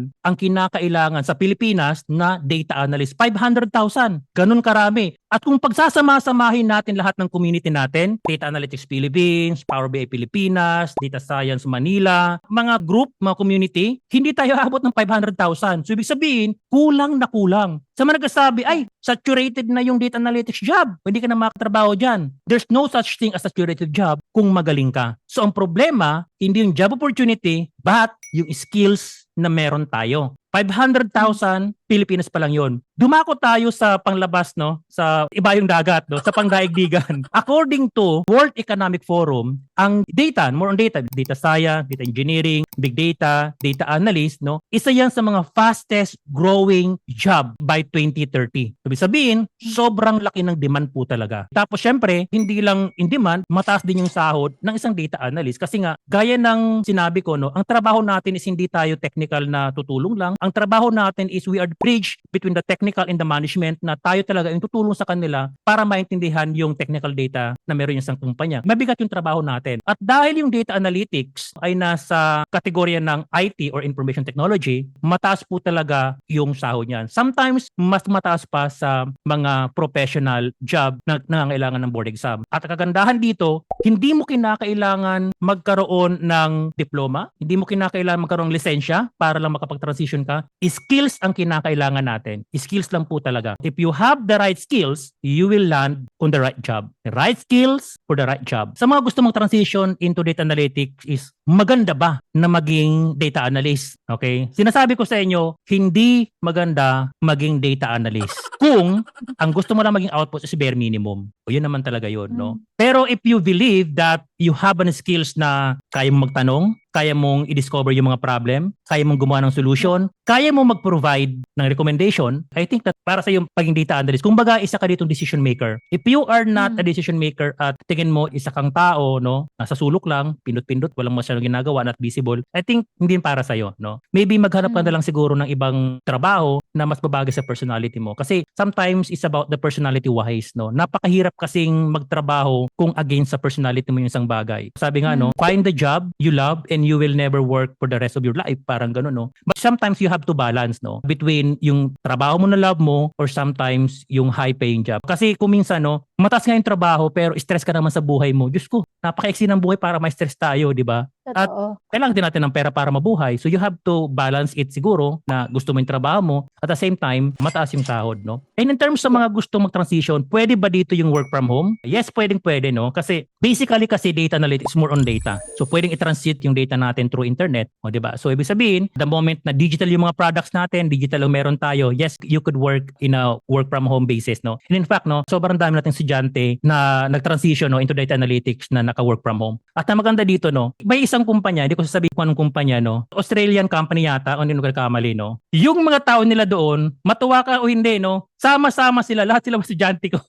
ang kinakailangan sa Pilipinas na data analyst. 500,000. Ganun karami. At kung pagsasama-samahin natin lahat ng community natin, Data Analytics Philippines, Power BI Pilipinas, Data Science Manila, mga group, mga community, hindi tayo abot ng 500,000. So ibig sabihin, kulang na kulang. Sa mga nagsasabi, ay, saturated na yung data analytics job. Hindi ka na makatrabaho dyan. There's no such thing as saturated job kung magaling ka. So ang problema, hindi yung job opportunity, but yung skills na meron tayo. 500,000 Pilipinas pa lang yon. Dumako tayo sa panglabas, no? Sa ibayong dagat, no? Sa pangdaigdigan. According to World Economic Forum, ang data, more on data, data science, data engineering, big data, data analyst, no? Isa yan sa mga fastest growing job by 2030. Ibig sabihin, sobrang laki ng demand po talaga. Tapos syempre, hindi lang in demand, mataas din yung sahod ng isang data analyst. Kasi nga, gaya ng sinabi ko, no? Ang trabaho natin is hindi tayo technical na tutulong lang. Ang trabaho natin is we are the bridge between the technical and the management, na tayo talaga yung tutulong sa kanila para maintindihan yung technical data na meron yung isang kumpanya. Mabigat yung trabaho natin. At dahil yung data analytics ay nasa kategorya ng IT or information technology, mataas po talaga yung sahod niyan. Sometimes, mas mataas pa sa mga professional job na nangangailangan ng board exam. At kagandahan dito, hindi mo kinakailangan magkaroon ng diploma, hindi mo kinakailangan magkaroon ng lisensya para lang makapag-transition ka. Skills ang kinakailangan natin. Skills lang po talaga. If you have the right skills, you will land on the right job. The right skills for the right job. Sa mga gusto mong transition into data analytics is, maganda ba na maging data analyst? Okay? Sinasabi ko sa inyo, hindi maganda maging data analyst. Kung ang gusto mo lang maging output is bare minimum. O yun naman talaga yun, no? Pero if you believe that you have an skills na kaya mo magtanong, kaya mong i-discover yung mga problem, kaya mong gumawa ng solution, kaya mong mag-provide ng recommendation, I think that para sa yung pagiging data analyst, kumbaga isa ka ditong decision maker. If you are not a decision maker at tingin mo isa kang tao, no, nasa sulok lang, pindot-pindot, walang masyadong ginagawa, not visible, I think hindi para sa'yo, no? Maybe maghanap ka na lang siguro ng ibang trabaho na mas babagay sa personality mo. Kasi sometimes it's about the personality wise, no? Napakahirap kasing magtrabaho kung against sa personality mo yung isang bagay. Sabi nga, no, find the job you love and you will never work for the rest of your life. Parang gano'n, no? But sometimes you have to balance, no? Between yung trabaho mo na love mo or sometimes yung high-paying job. Kasi kung minsan, no, mataas nga yung trabaho pero stress ka naman sa buhay mo. Diyos ko, napaka-eksi ng buhay para ma-stress tayo, di ba? At kailangan din natin ng pera para mabuhay. So you have to balance it siguro na gusto mo yung trabaho mo at the same time, mataas yung sahod, no? And in terms sa mga gusto mag-transition, pwede ba dito yung work from home? Yes, pwede, no? Kasi basically kasi data analytics is more on data. So pwedeng i-transit yung data natin through internet, o di ba? So ibig sabihin, the moment na digital yung mga products natin, digital ang meron tayo, yes, you could work in a work from home basis, no? And in fact, no, sobrang dami nating estudyante na nag-transition, no, into data analytics na naka-work from home. At ang maganda dito, no, may isang kumpanya, hindi ko sasabihin kung anong kumpanya, no, Australian company yata, o hindi ko nagkamali, no, yung mga tao nila doon, matuwa ka o hindi, no, sama-sama sila, lahat sila estudyante ko.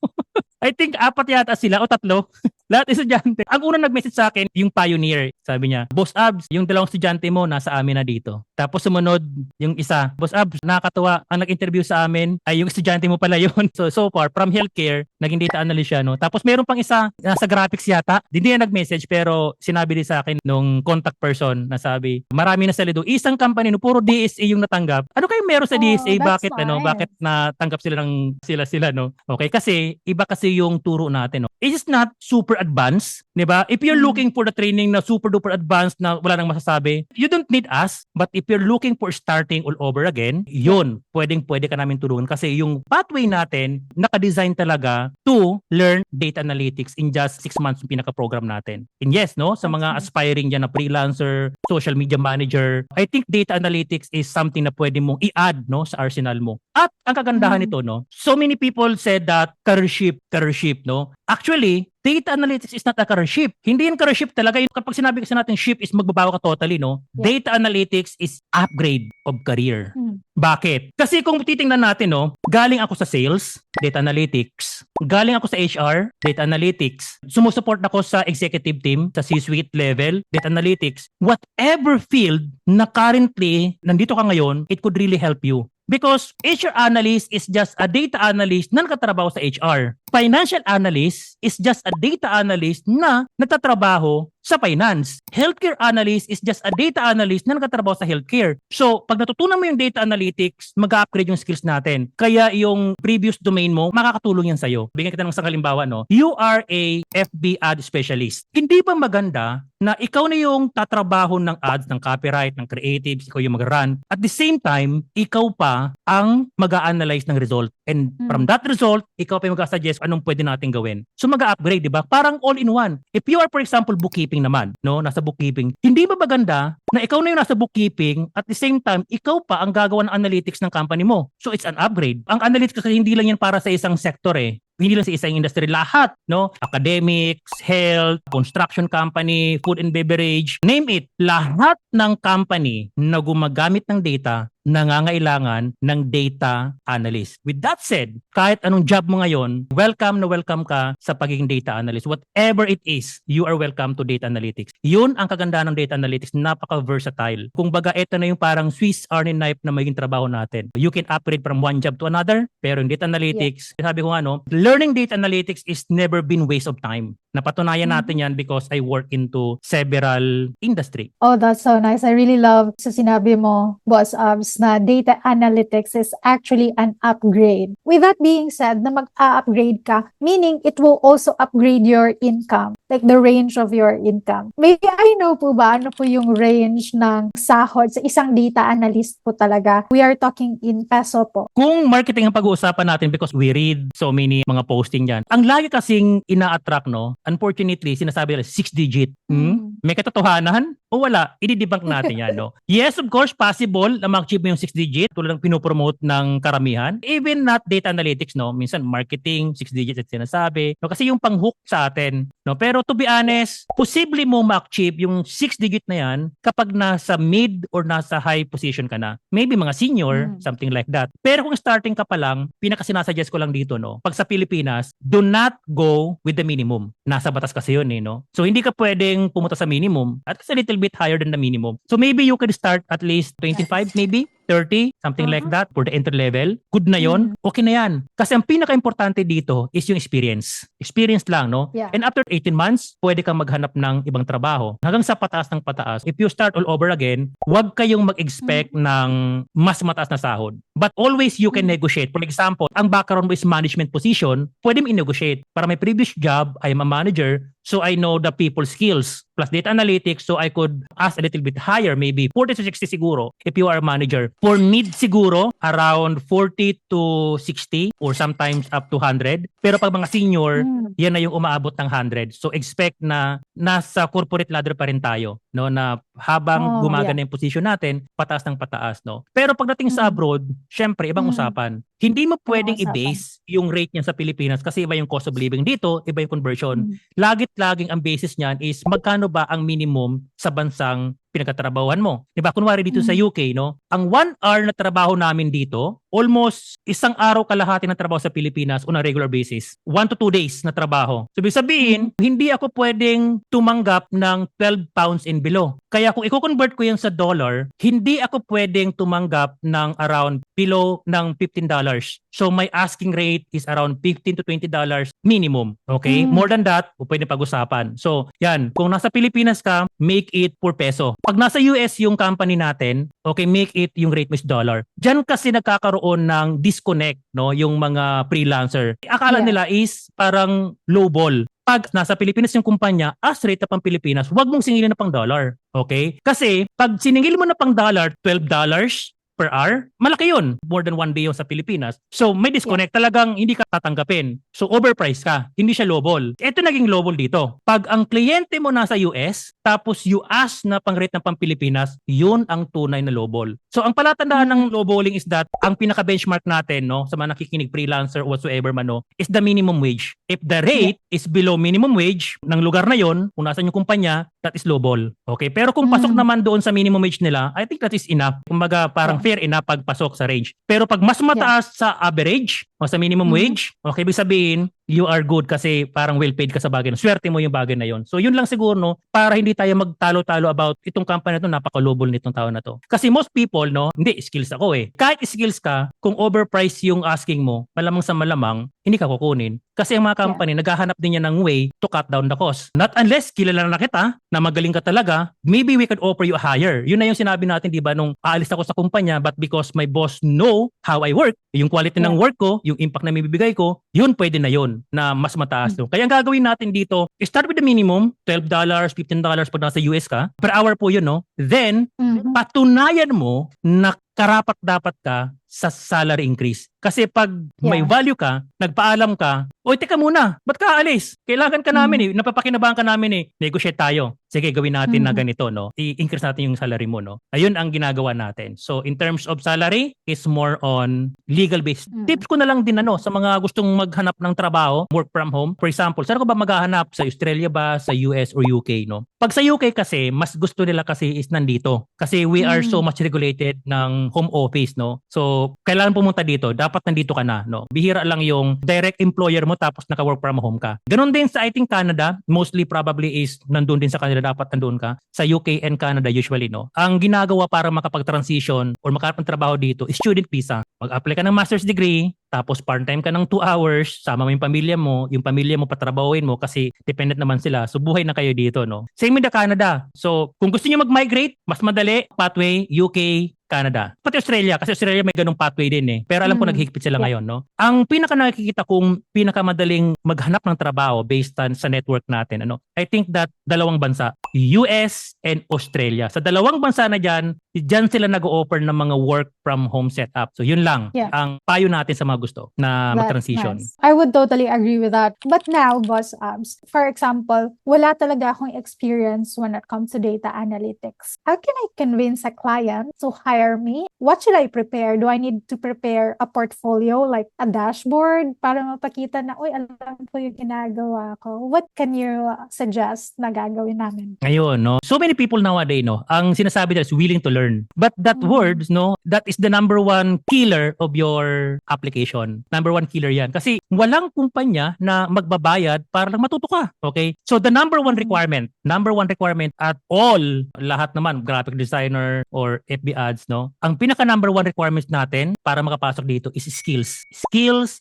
I think 4 yata sila o 3. Lahat estudyante. Ang unang nag-message sa akin, yung pioneer. Sabi niya, Boss Abs, yung 2 estudyante mo nasa amin na dito. Tapos sumunod yung isa, Boss Abs, nakakatuwa. Ang nag-interview sa amin ay yung estudyante mo pala yun. So far, from healthcare, naging data analyst siya, no? Tapos meron pang isa, nasa graphics yata. Hindi niya nag-message, pero sinabi din sa akin nung contact person na sabi, marami na sila doon. Isang company, no, puro DSA yung natanggap. Ano kayong meron sa DSA? Bakit, nice. bakit natanggap sila ng sila, no? Okay, kasi iba kasi yung turo natin, no? It is not super advanced, di ba? If you're looking for the training na super duper advanced na wala nang masasabi, you don't need us. But if you're looking for starting all over again, yun, pwede ka namin tulungan kasi yung pathway natin naka-design talaga to learn data analytics in just 6 months yung pinaka-program natin. And yes, no, sa mga aspiring dyan na freelancer, social media manager, I think data analytics is something na pwede mong i-add, no, sa arsenal mo. At ang kagandahan nito, no, so many people said that career ship, no. Actually, data analytics is not a career ship. Hindi yung career ship talaga. Kapag sinabi kasi natin ship is magbabago ka totally, no? Yeah. Data analytics is upgrade of career. Bakit? Kasi kung titingnan natin, no, galing ako sa sales, data analytics. Galing ako sa HR, data analytics. Sumusupport ako sa executive team, sa C-suite level, data analytics. Whatever field na currently nandito ka ngayon, it could really help you. Because HR analyst is just a data analyst na nakatrabaho sa HR. Financial analyst is just a data analyst na nagtatrabaho sa finance. Healthcare analyst is just a data analyst na nagtatrabaho sa healthcare. So, pag natutunan mo yung data analytics, mag-upgrade yung skills natin. Kaya yung previous domain mo, makakatulong yan sa'yo. Bigyan kita ng isang halimbawa, no? You are a FB ad specialist. Hindi ba maganda na ikaw na yung tatrabaho ng ads, ng copyright, ng creatives, ikaw yung mag-run. At the same time, ikaw pa ang mag-a-analyze ng result. And from that result, ikaw pa yung mag-a-suggest anong pwede natin gawin. So mag-a-upgrade, di ba? Parang all-in-one. If you are, for example, bookkeeping bookkeeping naman, no? Nasa bookkeeping. Hindi ba maganda na ikaw na yung nasa bookkeeping at the same time, ikaw pa ang gagawa ng analytics ng company mo? So it's an upgrade. Ang analytics kasi hindi lang yan para sa isang sector eh. Hindi lang sa isang industry, lahat, no? Academics, health, construction company, food and beverage, name it. Lahat ng company na gumagamit ng data, nangangailangan ng data analyst. With that said, kahit anong job mo ngayon, welcome na welcome ka sa pagiging data analyst. Whatever it is, you are welcome to data analytics. Yun ang kagandahan ng data analytics, napaka-versatile. Kung baga, ito na yung parang Swiss Army knife na magiging trabaho natin. You can upgrade from one job to another, pero in data analytics, sabi ko nga, no, learning data analytics is never been waste of time. Napatunayan natin yan because I work into several industry. Oh, that's so nice. I really love sa sinabi mo, Boss Abs, na data analytics is actually an upgrade. With that being said, na mag-a-upgrade ka, meaning it will also upgrade your income, like the range of your income. May I know po ba ano po yung range ng sahod sa isang data analyst po talaga? We are talking in peso po. Kung marketing ang pag-uusapan natin because we read so many mga posting dyan, ang lagi kasing ina-attract, no, unfortunately, sinasabi nila 6 digit. May katotohanan o wala? I-debunk natin yan, no? Yes, of course, possible na ma-achieve mo yung 6 digit tulad ng pinopromote ng karamihan. Even not data analytics, no? Minsan marketing, 6 digits at sinasabi. No? Kasi yung pang-hook sa atin. No? Pero to be honest, posible mo ma-achieve yung 6 digit na yan kapag nasa mid or nasa high position ka na. Maybe mga senior, something like that. Pero kung starting ka pa lang, pinaka-sinasuggest ko lang dito, no? Pag sa Pilipinas, do not go with the minimum. Nasa batas kasi yun, eh, no? So, hindi ka pwedeng pumunta sa minimum at a little bit higher than the minimum. So, maybe you could start at least 25, maybe 30, something like that for the entry level. Good na yon. Okay na yan. Kasi ang pinaka-importante dito is yung experience. Experience lang, no? Yeah. And after 18 months, pwede kang maghanap ng ibang trabaho. Hanggang sa pataas ng pataas. If you start all over again, huwag kayong mag-expect ng mas mataas na sahod. But always you can negotiate. For example, ang background mo is management position, pwede mo i-negotiate. Para my previous job, I am a manager, so I know the people skills plus data analytics, so I could ask a little bit higher, maybe 40 to 60 siguro if you are a manager. For mid siguro, around 40 to 60 or sometimes up to 100. Pero pag mga senior, yan na yung umaabot ng 100. So expect na nasa corporate ladder pa rin tayo, no, na habang gumagana yung position natin, pataas ng pataas, no. Pero pagdating sa abroad, syempre ibang usapan. Hindi mo pwedeng i-base yung rate niya sa Pilipinas kasi iba yung cost of living dito, iba yung conversion. Laging ang basis niyan is magkano ba ang minimum sa bansang pinagtatrabahuhan mo. Diba? Kunwari dito sa UK, no? Ang 1 hour na trabaho namin dito, almost isang araw kalahati ng trabaho sa Pilipinas on a regular basis. 1 to 2 days na trabaho. So, ibig sabihin, hindi ako pwedeng tumanggap ng 12 pounds and below. Kaya kung i-convert ko yan sa dollar, hindi ako pwedeng tumanggap ng around below ng $15. So, my asking rate is around $15 to $20 minimum. Okay? More than that, pwede pag-usapan. So, yan. Kung nasa Pilipinas ka, make it per peso. Pag nasa US yung company natin, okay, make it yung rate mo is dollar. Diyan kasi nagkakaroon ng disconnect, no, yung mga freelancer. Akala nila is parang lowball. Pag nasa Pilipinas yung kumpanya, as rate na pang Pilipinas, huwag mong singilin na pang dollar. Okay? Kasi pag siningil mo na pang dollar, $12 per hour, malaki yun. More than 1 day yun sa Pilipinas. So, may disconnect. Talagang hindi ka tatanggapin. So, overpriced ka. Hindi siya lowball. Ito naging lowball dito. Pag ang kliyente mo nasa US, tapos you ask na pang rate ng pang Pilipinas, yun ang tunay na lowball. So, ang palatandaan ng lowballing is that ang pinaka-benchmark natin, no, sa mga nakikinig freelancer or whatsoever man, no, is the minimum wage. If the rate is below minimum wage ng lugar na yon, kung nasan yung kumpanya, that is lowball. Okay? Pero kung pasok naman doon sa minimum wage nila, I think that is enough. Kumbaga, parang fair enough pagpasok sa range. Pero pag mas mataas sa average o sa minimum wage, okay, ibig sabihin, you are good kasi parang well paid ka sa bagay. Swerte mo yung bagay na yon. So yun lang siguro, no, para hindi tayo magtalo-talo about itong company na to, napaka-lowball nitong tao na to. Kasi most people, no, hindi, skills ako eh. Kahit skills ka, kung overpriced yung asking mo, malamang sa malamang, hindi ka kukunin. Kasi ang mga company, naghahanap din yan ng way to cut down the cost. Not unless kilala na kita, na magaling ka talaga, maybe we could offer you higher. Yun na yung sinabi natin, di ba, nung aalis ako sa kumpanya, but because my boss know how I work, yung quality ng work ko, yung impact na mibibigay ko, yun pwede na yun, na mas mataas. No? Kaya ang gagawin natin dito, start with the minimum, $12, $15 pag nasa US ka, per hour po yun, no? Then, patunayan mo na karapat dapat ka sa salary increase. Kasi pag may value ka, nagpaalam ka, oy, teka muna, ba't ka aalis? Kailangan ka namin napapakinabangan ka namin negotiate tayo. Sige, gawin natin na ganito, no? I-increase natin yung salary mo, no? Ayun ang ginagawa natin. So, in terms of salary, is more on legal-based. Tips ko na lang din, sa mga gustong maghanap ng trabaho, work from home. For example, saan ko ba maghahanap? Sa Australia ba? Sa US or UK, no? Pag sa UK kasi, mas gusto nila kasi is nandito. Kasi we are so much regulated ng home office, no? So, kailangan pumunta dito. Dapat nandito ka na, no? Bihira lang yung direct employer mo tapos naka-work from home ka. Ganon din sa, I think, Canada. Mostly probably is nandun din sa Canada. Dapat nandun ka. Sa UK and Canada usually, no? Ang ginagawa para makapag-transition or makapag-trabaho dito is student visa. Mag-apply ka ng master's degree, tapos part-time ka ng 2 hours, sama mo yung pamilya mo patrabahuin mo kasi dependent naman sila. So buhay na kayo dito, no? Same with the Canada. So kung gusto niyo mag-migrate, mas madali, pathway, UK, Canada. Pati Australia, kasi Australia may ganung pathway din Pero alam ko naghihigpit sila ngayon, no? Ang pinaka nakikita kong pinakamadaling maghanap ng trabaho based on sa network natin, I think that dalawang bansa, US and Australia. Sa dalawang bansa na diyan sila nag-o-offer ng mga work from home setup. So yun lang ang payo natin sa mga gusto na mag-transition. Nice. I would totally agree with that. But now, Boss Abs, for example, wala talaga akong experience when it comes to data analytics. How can I convince a client to hire me? What should I prepare? Do I need to prepare a portfolio like a dashboard para mapakita na, uy, alam ko yung ginagawa ko? What can you suggest na gagawin namin? Ngayon, no? So many people nowadays, ang sinasabi nila is willing to learn. But that word, that is the number one killer of your application. Number one killer yan. Kasi walang kumpanya na magbabayad para lang matuto ka. Okay? So the number one requirement at all, lahat naman, graphic designer or FB ads, ang pinaka number one requirements natin para makapasok dito is skills. Skills.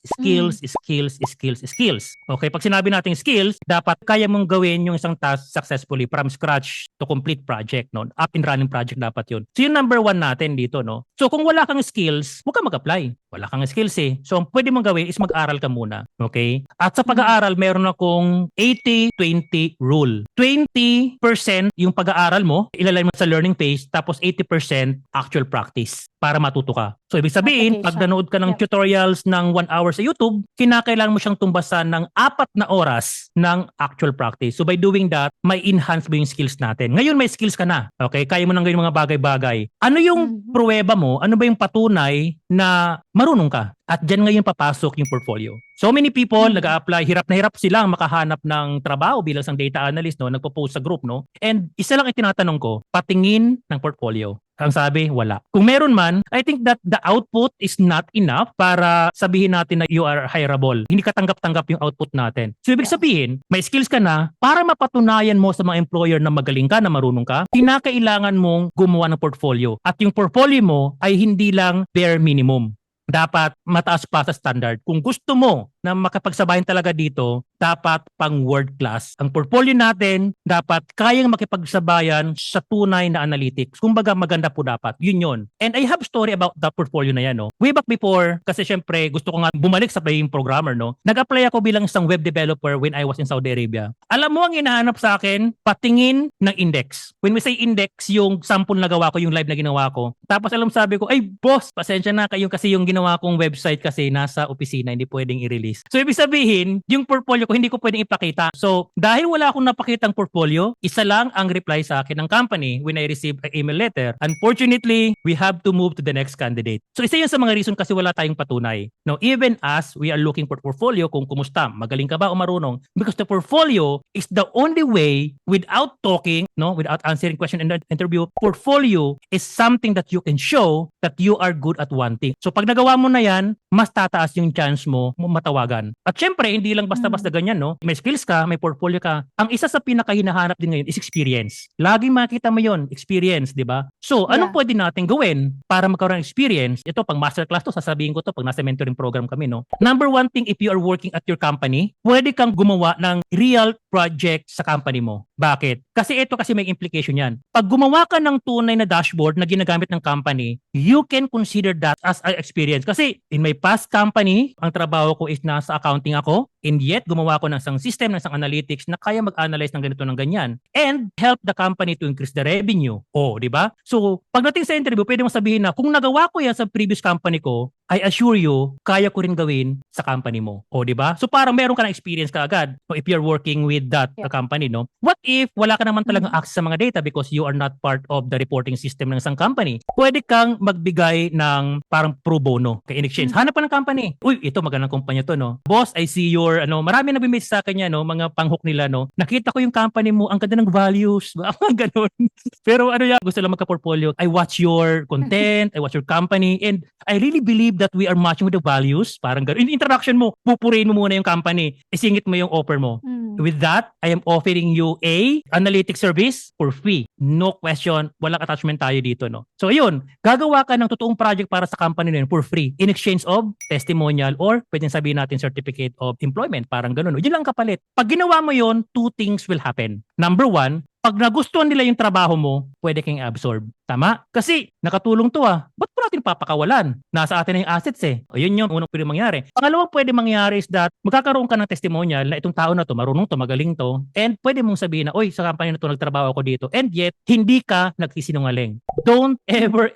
Okay? Pag sinabi natin skills, dapat kaya mong gawin yung isang task successfully from scratch to complete project, up and running project dapat yun. So yung number one natin dito, So kung wala kang skills, huwag ka mag-apply. Wala kang skills So ang pwede mong gawin is mag-aral ka muna. Okay? At sa pag-aaral, meron akong 80-20 rule. 20% yung pag-aaral mo, ilalagay mo sa learning phase, tapos 80% actual practice para matuto ka. So ibig sabihin, pag nanood ka ng tutorials ng 1 hour sa YouTube, kinakailangan mo siyang tumbasan ng 4 na oras ng actual practice. So by doing that, may enhance mo yung skills natin. Ngayon may skills ka na. Okay? Kaya mo nang gawin mga bagay-bagay. Ano yung pruweba mo? Ano ba yung patunay na marunong ka? At dyan ngayon papasok yung portfolio. So many people nag-a-apply, hirap na hirap silang makahanap ng trabaho bilang isang data analyst, nagpo-post sa group, And isa lang itinatanong ko, patingin ng portfolio. Ang sabi, wala. Kung meron man, I think that the output is not enough para sabihin natin na you are hireable. Hindi ka tanggap-tanggap yung output natin. So ibig sabihin, may skills ka na, para mapatunayan mo sa mga employer na magaling ka, na marunong ka, kinakailangan mong gumawa ng portfolio. At yung portfolio mo ay hindi lang bare minimum. Dapat mataas pa sa standard. Kung gusto mo na makapagsabayan talaga dito, dapat pang world class. Ang portfolio natin, dapat kayang makipagsabayan sa tunay na analytics. Kumbaga maganda po dapat. Yun. And I have story about the portfolio na yan. Way back before, kasi syempre gusto ko nga bumalik sa pagiging programmer. Nag-apply ako bilang isang web developer when I was in Saudi Arabia. Alam mo ang hinahanap sa akin? Patingin ng index. When we say index, yung sample na gawa ko, yung live na ginawa ko. Tapos sabi ko, ay boss, pasensya na kayo kasi yung ginawa kong website kasi nasa opisina, hindi pwedeng i-release. So ibig sabihin, yung portfolio ko hindi ko pwedeng ipakita. So dahil wala akong napakitang portfolio, isa lang ang reply sa akin ng company when I received an email letter. Unfortunately, we have to move to the next candidate. So isa yun sa mga reason kasi wala tayong patunay. Now, even as we are looking for portfolio, kung kumusta, magaling ka ba o marunong? Because the portfolio is the only way without talking, without answering question in the interview, portfolio is something that you can show that you are good at one thing. So pag nagawa mo na yan, mas tataas yung chance mo matawagan. At syempre, hindi lang basta-basta ganyan, May skills ka, may portfolio ka. Ang isa sa pinakahinahanap din ngayon is experience. Laging makita mo yon, experience, di ba? So, anong pwede natin gawin para magkaroon ng experience? Ito, pang masterclass to, sasabihin ko to pag nasa mentoring program kami, Number one thing, if you are working at your company, pwede kang gumawa ng real project sa company mo. Bakit? Kasi may implication yan. Pag gumawa ka ng tunay na dashboard na ginagamit ng company, you can consider that as an experience. Kasi in my past company, ang trabaho ko is nasa accounting ako. And yet, gumawa ko ng isang system, ng isang analytics na kaya mag-analyze ng ganito ng ganyan and help the company to increase the revenue. Oh, di ba? So, pagdating sa interview, pwede mo sabihin na kung nagawa ko yan sa previous company ko, I assure you, kaya ko rin gawin sa company mo. O, di ba? So, parang meron ka na experience ka agad. So, if you're working with that company, no? What if wala ka naman talagang access sa mga data because you are not part of the reporting system ng isang company? Pwede kang magbigay ng parang pro bono kay in exchange. Hanap ka ng company. Uy, ito magandang kumpanya to, no? Boss, I see your, marami na bimit sa kanya, no? Mga panghook nila, no? Nakita ko yung company mo, ang ganda ng values. Mga ganun. Pero ano yan, gusto lang magka-portfolio. I watch your content, I watch your company, and I really believe that we are matching with the values. Parang gano'n. In introduction mo, pupurihin mo muna yung company. Isingit mo yung offer mo. With that, I am offering you a analytics service for free. No question. Walang attachment tayo dito, no? So, ayun. Gagawa ka ng totoong project para sa company na yun for free in exchange of testimonial or pwedeng sabihin natin certificate of employment. Parang gano'n. Yun lang kapalit. Pag ginawa mo yun, two things will happen. Number one, pag nagustuhan nila yung trabaho mo, pwede kang absorb. Tama? Kasi nakatulong to ba't po natin papakawalan? Nasa atin na yung assets O yun yung unang pwede mangyari. Pangalawang pwede mangyari is that magkakaroon ka ng testimonial na itong tao na to, marunong to, magaling to, and pwede mong sabihin na, oy, sa company na to nagtrabaho ako dito, and yet, hindi ka nagsisinungaling. Don't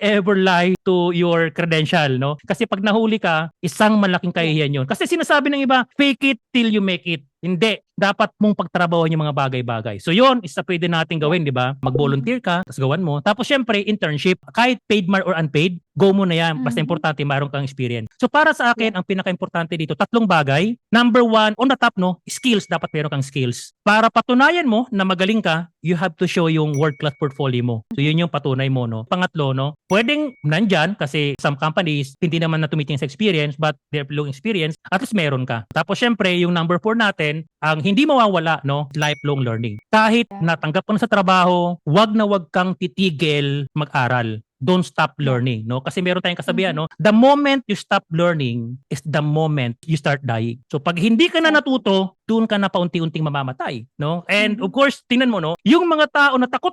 ever lie to your credential, no? Kasi pag nahuli ka, isang malaking kahihiyan yun. Kasi sinasabi ng iba, fake it till you make it. Hindi. Dapat mong pagtrabaho yung mga bagay-bagay. So yun, isa pwede natin gawin, di ba? Mag-volunteer ka, tapos gawan mo. Tapos syempre, internship. Kahit paid man or unpaid, go mo na yan. Basta importante, mayroon kang experience. So para sa akin, ang pinaka-importante dito, tatlong bagay. Number one, on the top, no, skills. Dapat meron kang skills. Para patunayan mo na magaling ka, you have to show yung world-class portfolio mo. So yun yung patunay mo, no? Pangatlo, no, pwedeng nandyan kasi some companies, hindi naman na tumitingin sa experience, but they're looking experience, at least meron ka. Tapos syempre, yung number 4 natin, ang hindi mawawala, no, lifelong learning. Kahit natanggap ka na sa trabaho, wag na wag kang titigil mag-aral. Don't stop learning, no? Kasi meron tayong kasabihan, no? The moment you stop learning is the moment you start dying. So pag hindi ka na natuto, doon ka na paunti-unting mamamatay, no? And of course, tingnan mo, no? Yung mga tao na takot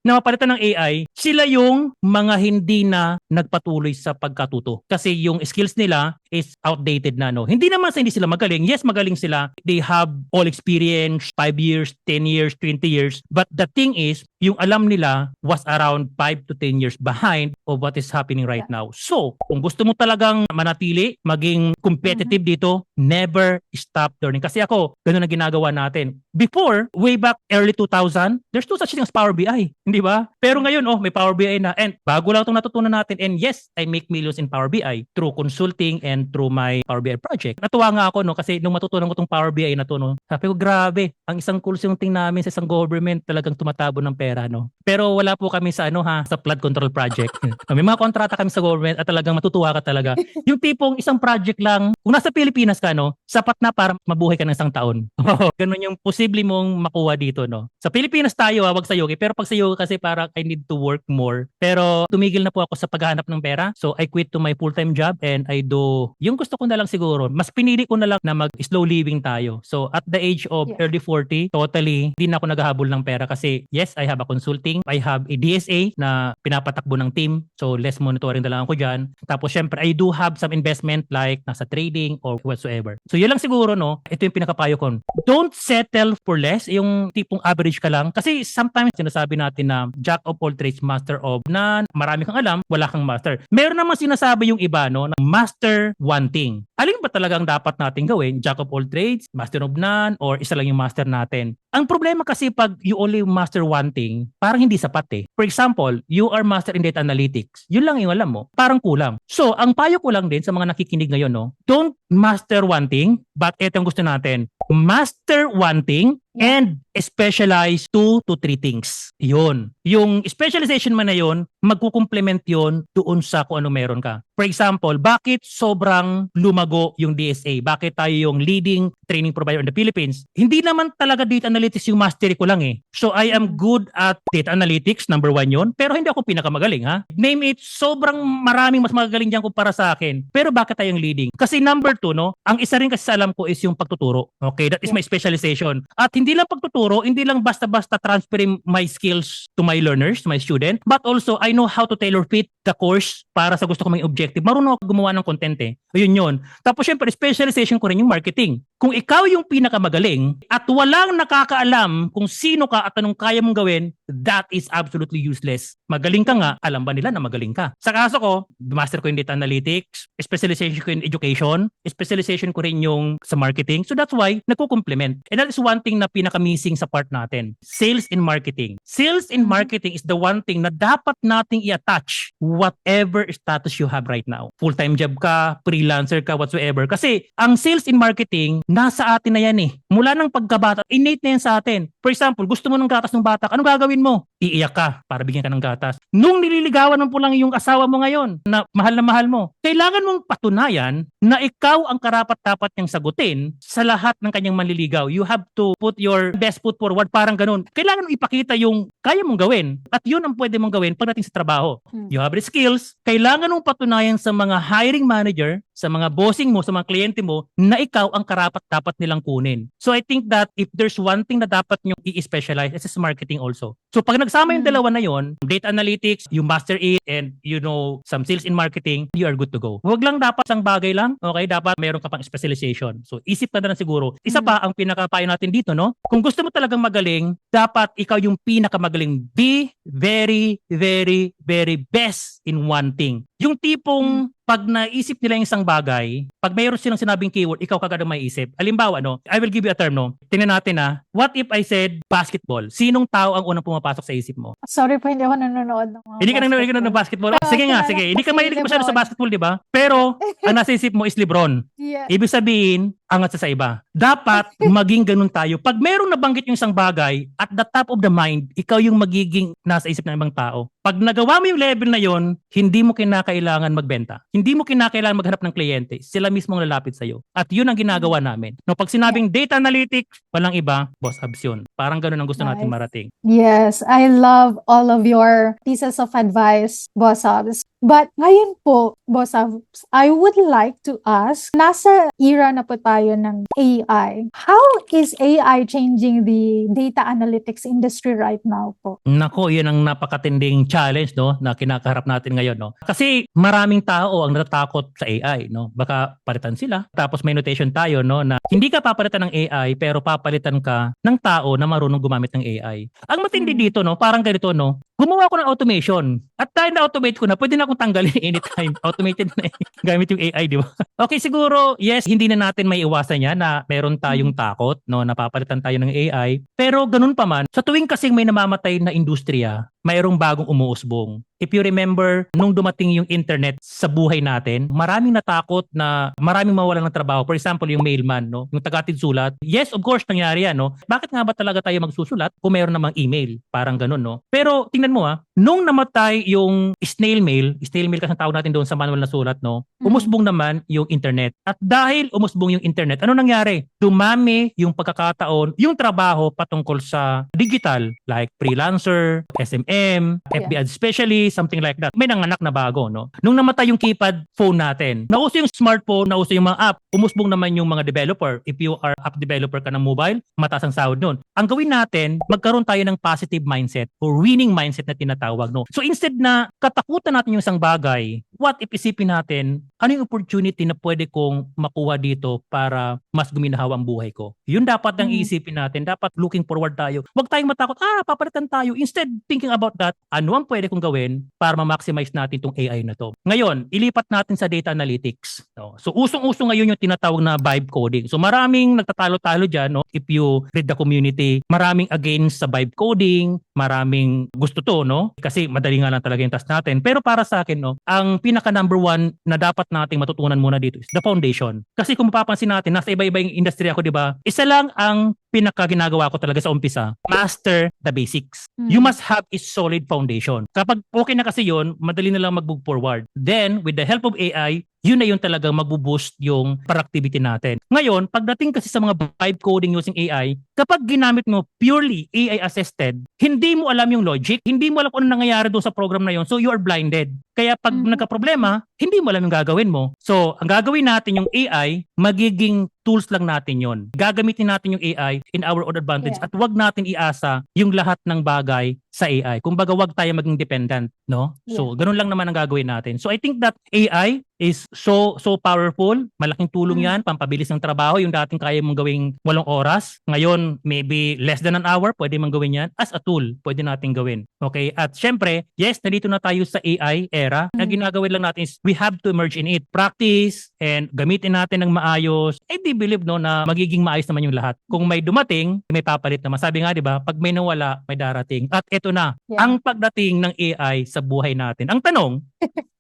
na mapalitan ng AI, sila yung mga hindi na nagpatuloy sa pagkatuto. Kasi yung skills nila is outdated na, no? Hindi naman sa hindi sila magaling. Yes, magaling sila. They have all experience, 5 years, 10 years, 20 years. But the thing is, yung alam nila was around 5 to 10 years behind of what is happening right now. So, kung gusto mo talagang manatili, maging competitive dito, never stop learning. Kasi ako, ganun ang ginagawa natin. Before, way back early 2000, there's no such thing as Power BI. Hindi ba? Pero ngayon, may Power BI na. And bago lang itong natutunan natin. And yes, I make millions in Power BI through consulting and through my Power BI project. Natuwa nga ako, no, kasi nung matutunan ko itong Power BI na to, no, sabi ko, grabe, ang isang consulting namin sa isang government talagang tumatabo ng pera, no. Pero wala po kami sa sa flood control project. May mga kontrata kami sa government at talagang matutuwa ka talaga. Yung tipong isang project lang, kung nasa Pilipinas ka, no, sapat na para mabuhay ka ng isang taon. Ganun yung posible mong makuha dito, no. Sa Pilipinas tayo, wag sa yogi. Pero pag sa yogi kasi parang I need to work more. Pero tumigil na po ako sa paghahanap ng pera. So I quit to my full-time job and I do yung gusto ko na lang siguro. Mas pinili ko na lang na mag-slow living tayo. So at the age of early 40, totally hindi na ako naghahabol ng pera kasi yes, I have a consulting. I have a DSA na pinapatakbo ng team. So less monitoring na lang ako dyan. Tapos syempre, I do have some investment like nasa trading or whatsoever. So yun lang siguro, no. Ito yung pinakapayo ko. Don't settle for less. Yung tipong average ka lang. Kasi sometimes sinasabi natin na jack of all trades, master of none. Marami kang alam, wala kang master. Meron naman sinasabi yung iba, no, na master one thing. Alin ba talagang dapat natin gawin? Jack of all trades, master of none, or isa lang yung master natin? Ang problema kasi pag you only master one thing, parang hindi sapat For example, you are master in data analytics. Yun lang yung alam mo. Parang kulang. So, ang payo ko lang din sa mga nakikinig ngayon, no, don't master one thing, but ito ang gusto natin. Master one thing and specialize 2 to 3 things. Yun. Yung specialization man na yun, magkukomplement yun doon sa kung ano meron ka. For example, bakit sobrang lumago yung DSA? Bakit tayo yung leading training provider in the Philippines? Hindi naman talaga data analytics yung mastery ko lang So I am good at data analytics, number 1 yun. Pero hindi ako pinakamagaling Name it, sobrang maraming mas magaling dyan kumpara sa akin. Pero bakit tayong leading? Kasi number 2, no, ang isa rin kasi sa alam ko is yung pagtuturo. Okay, that is my specialization. At hindi Hindi lang pagtuturo, hindi lang basta-basta transferring my skills to my learners, to my student, but also I know how to tailor fit the course para sa gusto ko may objective. Marunong ako gumawa ng content eh. Ayun yun. Tapos syempre, specialization ko rin yung marketing. Kung ikaw yung pinakamagaling at walang nakakaalam kung sino ka at anong kaya mong gawin, that is absolutely useless. Magaling ka nga, alam ba nila na magaling ka? Sa kaso ko, master ko yung data analytics, specialization ko in education, specialization ko rin yung sa marketing. So that's why nagko-complement. And that is one thing na pinaka-missing sa part natin. Sales and marketing. Sales and marketing is the one thing na dapat nating i-attach whatever status you have right now. Full-time job ka, freelancer ka, whatsoever. Kasi ang sales and marketing, nasa atin na yan eh. Mula ng pagkabata, innate na yan sa atin. For example, gusto mo ng gatas ng bata, anong gagawin mo? Iiyak ka para bigyan ka ng gatas. Nung nililigawan mo lang yung asawa mo ngayon na mahal mo, kailangan mong patunayan na ikaw ang karapat-dapat niyang sagutin sa lahat ng kanyang manliligaw. You have to put your best foot forward, parang ganun. Kailangan mong ipakita yung kaya mong gawin at yun ang pwede mong gawin pagdating sa trabaho. You have the skills, kailangan mong patunayan sa mga hiring manager, sa mga bossing mo, sa mga kliyente mo, na ikaw ang karapat-dapat nilang kunin. So I think that if there's one thing na dapat nyo i-specialize, it's marketing also. So pag nagsama yung dalawa na yon, data analytics, you master it, and you know some sales in marketing, you are good to go. Huwag lang dapat isang bagay lang, okay? Dapat meron ka pang specialization. So isip ka na lang siguro. Isa pa ang pinakapayo natin dito, no? Kung gusto mo talagang magaling, dapat ikaw yung pinakamagaling. Be very, very, very best in one thing. Yung tipong pag naisip nila yung isang bagay, pag mayroon silang sinabing keyword, ikaw kagad ang maiisip. Halimbawa, no, I will give you a term, no. Tingnan natin what if I said basketball? Sinong tao ang unang pumapasok sa isip mo? Sorry po, hindi ako nanonood ng mga Hindi ka nanonood ng basketball? Sige nga, sige. Hindi ka mahilig masyado sa basketball, di ba? Pero, ang nasa isip mo is LeBron. Yeah. Ibig sabihin, angat sa iba. Dapat maging ganun tayo. Pag merong nabanggit yung isang bagay, at the top of the mind, ikaw yung magiging nasa isip ng ibang tao. Pag nagawa mo yung level na yon, hindi mo kinakailangan magbenta. Hindi mo kinakailangan maghanap ng kliyente. Sila mismo ang lalapit sa'yo. At yun ang ginagawa namin. No, pag sinabing data analytics, walang iba, Boss Abs yun. Parang ganun ang gusto natin marating. Yes, I love all of your pieces of advice, Boss Abs. But ngayon po, Boss Abs, I would like to ask, nasa era na po tayo ng AI. How is AI changing the data analytics industry right now po? Nako, yun ang napakatinding challenge, no, na kinakaharap natin ngayon, no. Kasi maraming tao ang natatakot sa AI, no. Baka palitan sila. Tapos may notation tayo, no, na hindi ka papalitan ng AI pero papalitan ka ng tao na marunong gumamit ng AI. Ang matindi dito, no, parang ganito, no. Gumawa ko ng automation. At dahil na-automate ko na, pwede na akong tanggalin anytime. Automated na gamit yung AI, di ba? Okay, siguro, yes, hindi na natin may iwasan yan na meron tayong takot, no, napapalitan tayo ng AI. Pero ganun pa man, sa tuwing kasing may namamatay na industriya, mayroong bagong umuusbong. If you remember, nung dumating yung internet sa buhay natin, maraming natakot na maraming mawalan ng trabaho. For example, yung mailman, no? Yung tagatid sulat. Yes, of course, nangyari yan, no? Bakit nga ba talaga tayo magsusulat kung mayroon namang email? Parang ganun, no? Pero tingnan mo nung namatay yung snail mail kasi ang tawag natin doon sa manual na sulat, no? Umusbong naman yung internet. At dahil umusbong yung internet, ano nangyari? Dumami yung pagkakataon, yung trabaho patungkol sa digital, like freelancer, SMM, FB ad specialist, something like that. May nanganak na bago, no? Nung namatay yung keypad phone natin, nauso yung smartphone, nauso yung mga app, umusbong naman yung mga developer. If you are app developer ka ng mobile, mataas ang sahod nun. Ang gawin natin, magkaroon tayo ng positive mindset or winning mindset na tinatawag, no? So instead na katakutan natin yung isang bagay, what if isipin natin, ano yung opportunity na pwede kong makuha dito para mas guminahawa ang buhay ko? Yun dapat ang isipin natin. Dapat looking forward tayo. Huwag tayong matakot, papalitan tayo. Instead, thinking about that, ano ang pwede kong gawin para ma-maximize natin itong AI na to. Ngayon, ilipat natin sa data analytics. No? So, usong-uso ngayon yung tinatawag na vibe coding. So, maraming nagtatalo-talo dyan. No? If you read the community, maraming against sa vibe coding, maraming gusto to, no? Kasi madali nga lang talaga yung task natin. Pero para sa akin, no, ang pinaka number one na dapat nating matutunan muna dito is the foundation. Kasi kung mapapansin natin, nasa iba-iba yung industry ako, di ba? Isa lang ang pinaka ginagawa ko talaga sa umpisa, master the basics. You must have a solid foundation. Kapag okay na kasi yun, madali na lang mag-move forward. Then, with the help of AI, yun na yung talagang mag-boost yung productivity natin. Ngayon, pagdating kasi sa mga vibe coding using AI, kapag ginamit mo purely AI assisted, hindi mo alam yung logic, hindi mo alam kung ano nangyayari doon sa program na yun, so you are blinded. Kaya pag nagka-problema, hindi mo alam yung gagawin mo. So, ang gagawin natin yung AI, magiging tools lang natin yon. Gagamitin natin yung AI in our own advantage Yeah. at wag natin iasa yung lahat ng bagay sa AI. Kumbaga, wag tayo maging dependent, no? So, ganun lang naman ang gagawin natin. So, I think that AI is so powerful. Malaking tulong yan, pampabilis ng trabaho. Yung dating kaya mong gawing 8 oras, ngayon maybe less than an hour, pwede mong gawin yan. As a tool, pwede natin gawin. Okay? At syempre, yes, nandito na tayo sa AI era. Ang ginagawin lang natin is we have to emerge in it. Practice and gamitin natin ng maayos. I do believe no na magiging maayos naman yung lahat. Kung may dumating, may papalit naman. Sabi nga, di ba, pag may nawala, may darating. At ito na, ang pagdating ng AI sa buhay natin. Ang tanong,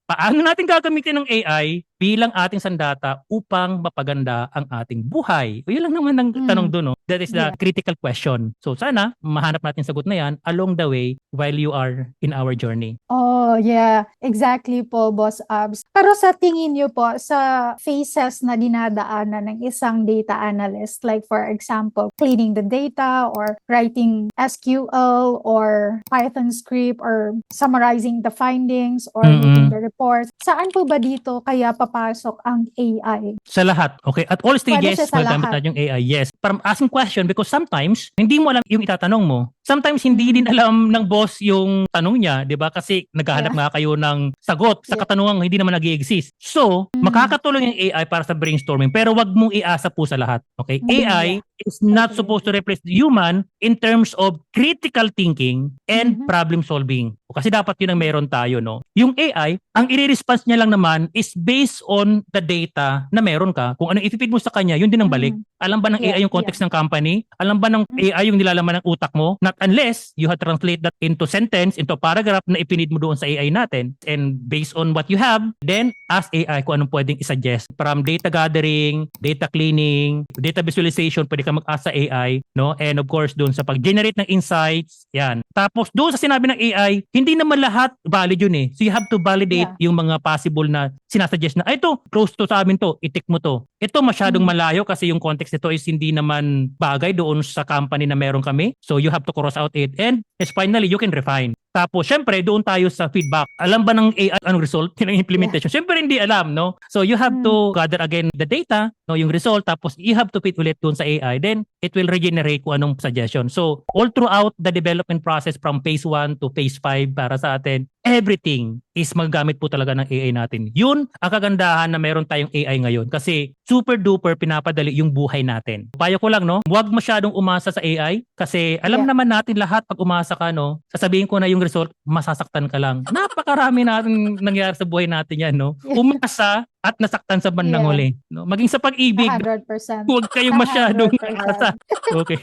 paano natin gagamitin ng AI bilang ating sandata upang mapaganda ang ating buhay? O yun lang naman ang tanong doon. No? That is the critical question. So sana, mahanap natin sagot na yan along the way while you are in our journey. Oh, yeah. Exactly po, Boss Abs. Pero sa tingin niyo po, sa phases na dinadaanan ng isang data analyst, like for example, cleaning the data or writing SQL or Python script or summarizing the findings or making the reports, saan po ba dito kaya papasok ang AI? Sa lahat. Okay? At all stages, Pwede siya sa magamit lahat. natin yung AI. Yes. Para asking question because sometimes, hindi mo alam yung itatanong mo. Sometimes, hindi din alam ng boss yung tanong niya, di ba? Kasi naghahanap nga kayo ng sagot sa katanungang hindi naman nag-i-exist. So, makakatulong yung AI para sa brainstorming pero wag mong iasa po sa lahat. Okay? AI is not supposed to replace the human in terms of critical thinking and problem solving. Kasi dapat yun ang meron tayo, no? Yung AI, ang i-response niya lang naman is based on the data na meron ka. Kung anong i-feed mo sa kanya, yun din ang balik. Alam ba ng AI yung context ng company? Alam ba ng AI yung nilalaman ng utak mo? Not unless you have to translate that into sentence, into paragraph na ipinid mo doon sa AI natin. And based on what you have, then ask AI kung anong pwedeng isuggest. From data gathering, data cleaning, data visualization, pwede ka mag-ask sa AI, no? And of course, doon sa pag-generate ng insights, yan. Tapos doon sa sinabi ng AI, hindi naman lahat valid yun eh. So you have to validate yung mga possible na sinasuggest na, ito, close to sa amin to, itik mo to. Ito masyadong malayo kasi yung context nito is hindi naman bagay doon sa company na meron kami. So you have to cross out it. And yes, finally, you can refine. Tapos, syempre, doon tayo sa feedback. Alam ba ng AI anong result ng implementation? Syempre, hindi alam, no? So, you have to gather again the data, no, yung result, tapos you have to fit ulit doon sa AI. Then, it will regenerate kung anong suggestion. So, all throughout the development process from phase 1 to phase 5 para sa atin, everything is magagamit po talaga ng AI natin. Yun ang kagandahan na meron tayong AI ngayon kasi super duper pinapadali yung buhay natin. Payo ko lang, no? Huwag masyadong umasa sa AI kasi alam naman natin lahat pag umasa ka, no? Sasabihin ko na yung result, masasaktan ka lang. Napakarami natin nangyari sa buhay natin yan, no? Umasa at nasaktan sa bandang huli. No? Maging sa pag-ibig, 100%. huwag kayong masyadong 100%. asa. Okay.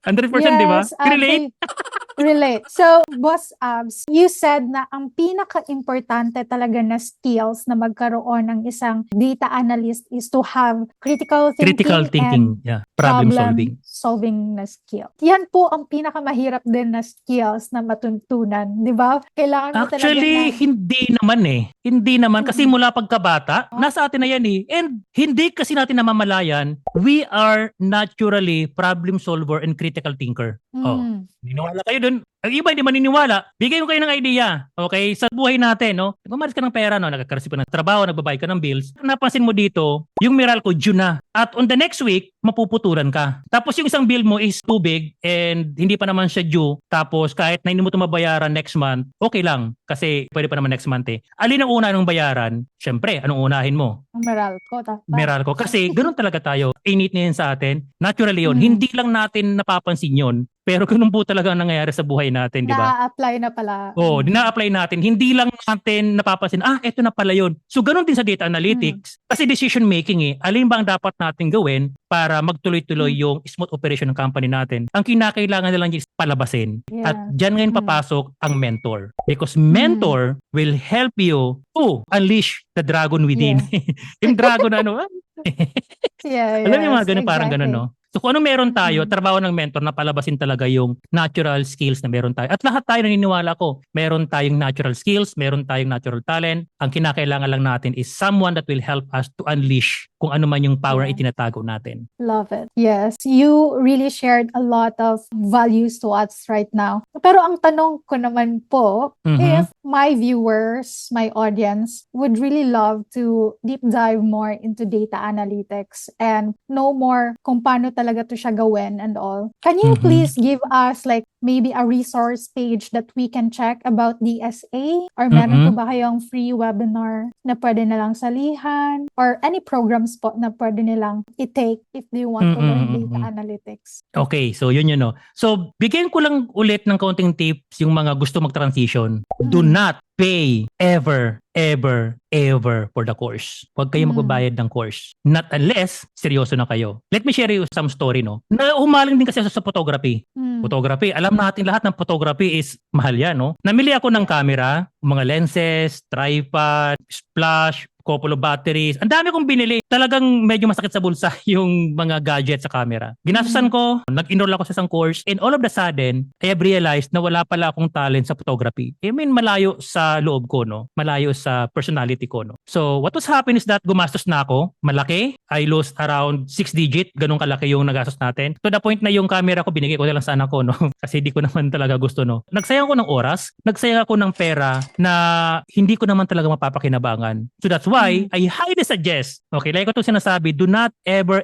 100%, di ba? Relate? Relate. So, Boss Abs, you said na ang pinaka-importante talaga na skills na magkaroon ng isang data analyst is to have critical thinking and Problem solving na skill. Yan po ang pinakamahirap din na skills na matuntunan, di ba? Kailangan mo Actually, talaga hindi naman eh. Hindi naman kasi mula pagkabata, nasa atin na yan eh. And hindi kasi natin namamalayan, we are naturally problem solver and critical thinker. Niniwala kayo dun. Ang iba hindi maniniwala, bigay ko kayo ng idea. Okay? Sa buhay natin, no? Nagmamaris ka ng pera, no? Nagkakaroon ka ng trabaho, nagbabayad ka ng bills. Napansin mo dito, yung Meralco due na. At on the next week, mapuputulan ka. Tapos yung isang bill mo is too big and hindi pa naman siya due. Tapos kahit na hindi mo ito mabayaran next month, okay lang. Kasi pwede pa naman next month eh. Alin ang una nung bayaran? Siyempre, anong unahin mo? Meralco. Meralco. Kasi ganoon talaga tayo. Init na yun sa atin. Naturally yun. Hindi lang natin napapansin yun. Pero ganun po talaga ang nangyayari sa buhay natin, di ba? Na-apply na pala. Oo, dina-apply natin. Hindi lang natin napapansin, eto na pala yun. So, ganun din sa data analytics. Kasi decision making eh, alin ba ang dapat natin gawin para magtuloy-tuloy yung smooth operation ng company natin? Ang kinakailangan na lang is palabasin. At dyan ngayon papasok ang mentor. Because mentor will help you to unleash the dragon within. Yung dragon ano, alam niyo mga ganun, parang ganun, no? So kung ano meron tayo, trabaho ng mentor na palabasin talaga yung natural skills na meron tayo. At lahat tayo naniniwala ko, meron tayong natural skills, meron tayong natural talent. Ang kinakailangan lang natin is someone that will help us to unleash kung ano man yung power na itinatago natin. Love it. Yes, you really shared a lot of values to us right now. Pero ang tanong ko naman po, if my viewers, my audience would really love to deep dive more into data analytics and know more kung paano talaga to siya gawin and all. Can you please give us like maybe a resource page that we can check about DSA? Or meron po ba kayong free webinar na pwede nilang salihan? Or any programs po na pwede nilang i-take if they want to learn data analytics? Okay, so yun no. So, bigyan ko lang ulit ng kaunting tips yung mga gusto mag-transition. Do not pay ever for the course. Huwag kayo magbabayad ng course. Not unless seryoso na kayo. Let me share you some story, no? Na umaling din kasi sa photography. Photography, alam natin lahat ng photography is mahal yan, no? Namili ako ng camera, mga lenses, tripod, splash, couple of batteries. Ang dami kong binili. Talagang medyo masakit sa bulsa yung mga gadgets sa camera. Ginastusan ko, nag-enroll ako sa isang course, and all of the sudden, I have realized na wala pala akong talent sa photography. I mean, malayo sa loob ko, no? Malayo sa personality ko, no? So, what was happening is that gumastos na ako. Malaki. I lost around 6 digit. Ganun kalaki yung nagastos natin. To the point na yung camera ko, binigay ko na lang sa anak ko, no? Kasi di ko naman talaga gusto, no? Nagsayang ko ng oras. Nagsayang ako ng pera na hindi ko naman talaga mapapakinabangan. So, that's why I highly suggest, okay, like ko itong sinasabi, do not ever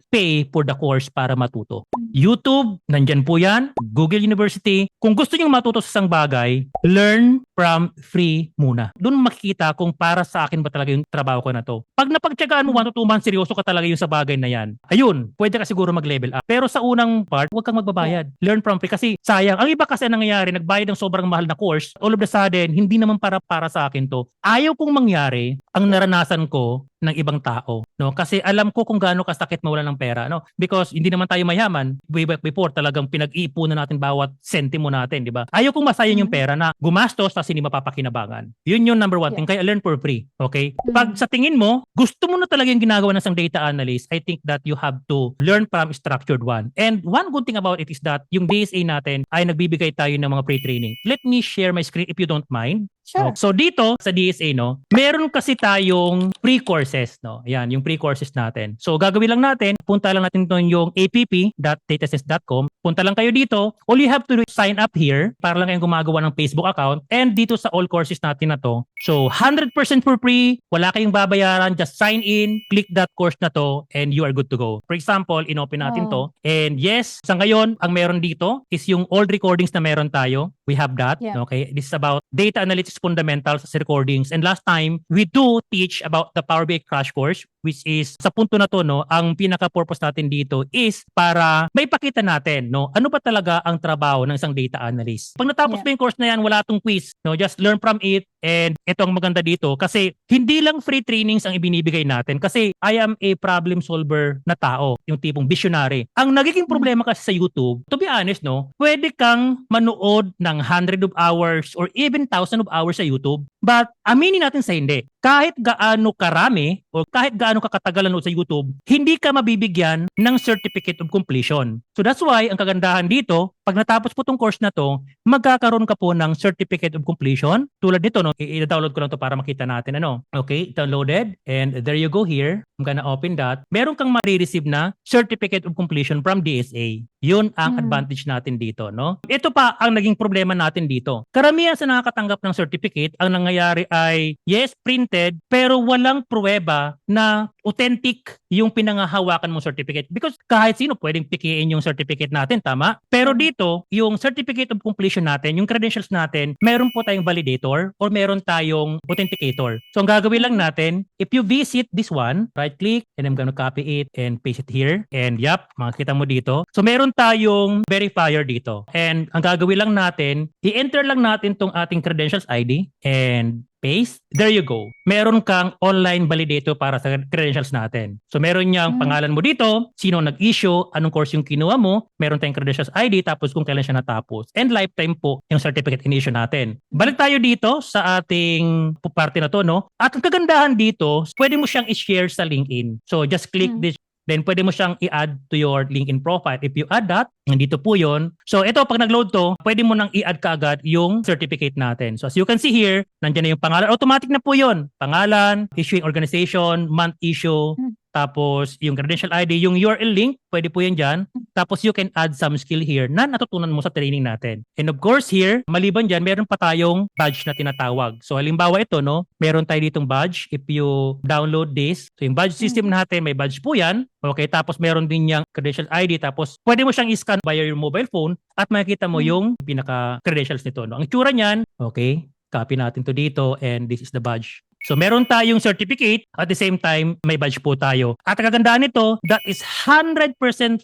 pay for the course para matuto. YouTube, nandyan po yan. Google University. Kung gusto nyo matuto sa isang bagay, learn from free muna. Doon makikita kung para sa akin ba talaga yung trabaho ko na to. Pag napagtyagaan mo 1 to 2 months, seryoso ka talaga yung sa bagay na yan. Ayun, pwede ka siguro mag-level up. Pero sa unang part, huwag kang magbabayad. Learn from free kasi sayang. Ang iba kasi nangyayari, nagbayad ng sobrang mahal na course. All of a sudden, hindi naman para sa akin to. Ayaw kong mangyari ang naranasan ko ng ibang tao, no? Kasi alam ko kung gaano kasakit mawalan ng pera, no? Because hindi naman tayo mayaman. Way back before, talagang pinag-iipunan natin bawat sentimo natin, di ba? Ayaw kong masayang yung pera na gumastos tapos hindi mapapakinabangan. Yun yung number 1 thing. Kaya learn for free, okay? Pag sa tingin mo, gusto mo na talaga yung ginagawa ng isang data analyst, I think that you have to learn from structured one. And one good thing about it is that yung DSA natin ay nagbibigay tayo ng mga pre-training. Let me share my screen if you don't mind. Sure. So dito sa DSA, no, meron kasi tayong pre-courses, no. Ayan, yung pre-courses natin. So gagawin lang natin, punta lang natin doon yung app.datasys.com. Punta lang kayo dito. All you have to do is sign up here para lang kayong gumagawa ng Facebook account. And dito sa all courses natin na to. So 100% for free, wala kayong babayaran, just sign in, click that course na to, and you are good to go. For example, inopen natin to. And yes, sa ngayon, ang meron dito is yung old recordings na meron tayo. We have that. Yeah. Okay, this is about data analytics fundamentals sa recordings. And last time, we do teach about the Power BI Crash Course, which is sa punto na to, no, ang pinaka-purpose natin dito is para may pakita natin, no, ano ba talaga ang trabaho ng isang data analyst. Pag natapos mo yung course na yan, wala tong quiz, no, just learn from it. And ito ang maganda dito kasi hindi lang free trainings ang ibinibigay natin kasi I am a problem solver na tao, yung tipong visionary. Ang nagiging problema kasi sa YouTube, to be honest, no, pwede kang manood ng 100 of hours or even 1,000 of hours sa YouTube, but aminin natin sa hindi. Kahit gaano karami o kahit gaano kakatagal na sa YouTube, hindi ka mabibigyan ng certificate of completion. So that's why ang kagandahan dito, pag natapos po tong course na to, magkakaroon ka po ng certificate of completion. Tulad nito, no, i-download ko lang to para makita natin ano. Okay, downloaded and there you go here. I'm gonna open that. Meron kang ma-receive na certificate of completion from DSA. Yun ang advantage natin dito, no? Ito pa ang naging problema natin dito. Karamihan sa nakakatanggap ng certificate, ang nangyayari ay yes, printed, pero walang pruweba na authentic yung pinangahawakan mong certificate. Because kahit sino pwedeng pikiin yung certificate natin, tama? Pero dito, yung certificate of completion natin, yung credentials natin, meron po tayong validator or meron tayong authenticator. So ang gagawin lang natin, if you visit this one, right click, and I'm gonna copy it and paste it here. And yep, makikita mo dito. So meron tayong verifier dito. And ang gagawin lang natin, i-enter lang natin tong ating credentials ID and paste. There you go. Meron kang online validator para sa credentials natin. So meron niyang pangalan mo dito, sino nag-issue, anong course yung kinuha mo, meron tayong credentials ID, tapos kung kailan siya natapos. And lifetime po yung certificate in-issue natin. Balik tayo dito sa ating parte na to, no? At ang kagandahan dito, pwede mo siyang i-share sa LinkedIn. So just click this. Then pwede mo siyang i-add to your LinkedIn profile. If you add that, nandito po yun. So ito, pag nag-load to, pwede mo nang i-add kaagad yung certificate natin. So as you can see here, nandiyan na yung pangalan. Automatic na po yun. Pangalan, issuing organization, month issue, tapos yung credential ID, yung URL link, pwede po yan dyan. tapos you can add some skill here na natutunan mo sa training natin. And of course here, maliban dyan, meron pa tayong badge na tinatawag. So halimbawa ito, no, meron tayo ditong badge. If you download this, so yung badge system natin, may badge po yan. Okay, tapos meron din yung credential ID, tapos pwede mo siyang i-scan via your mobile phone at makikita mo yung pinaka-credentials nito. No? Ang itsura niyan, okay, copy natin to dito and this is the badge. So meron tayong certificate at the same time may badge po tayo. At ang kagandaan nito, that is 100%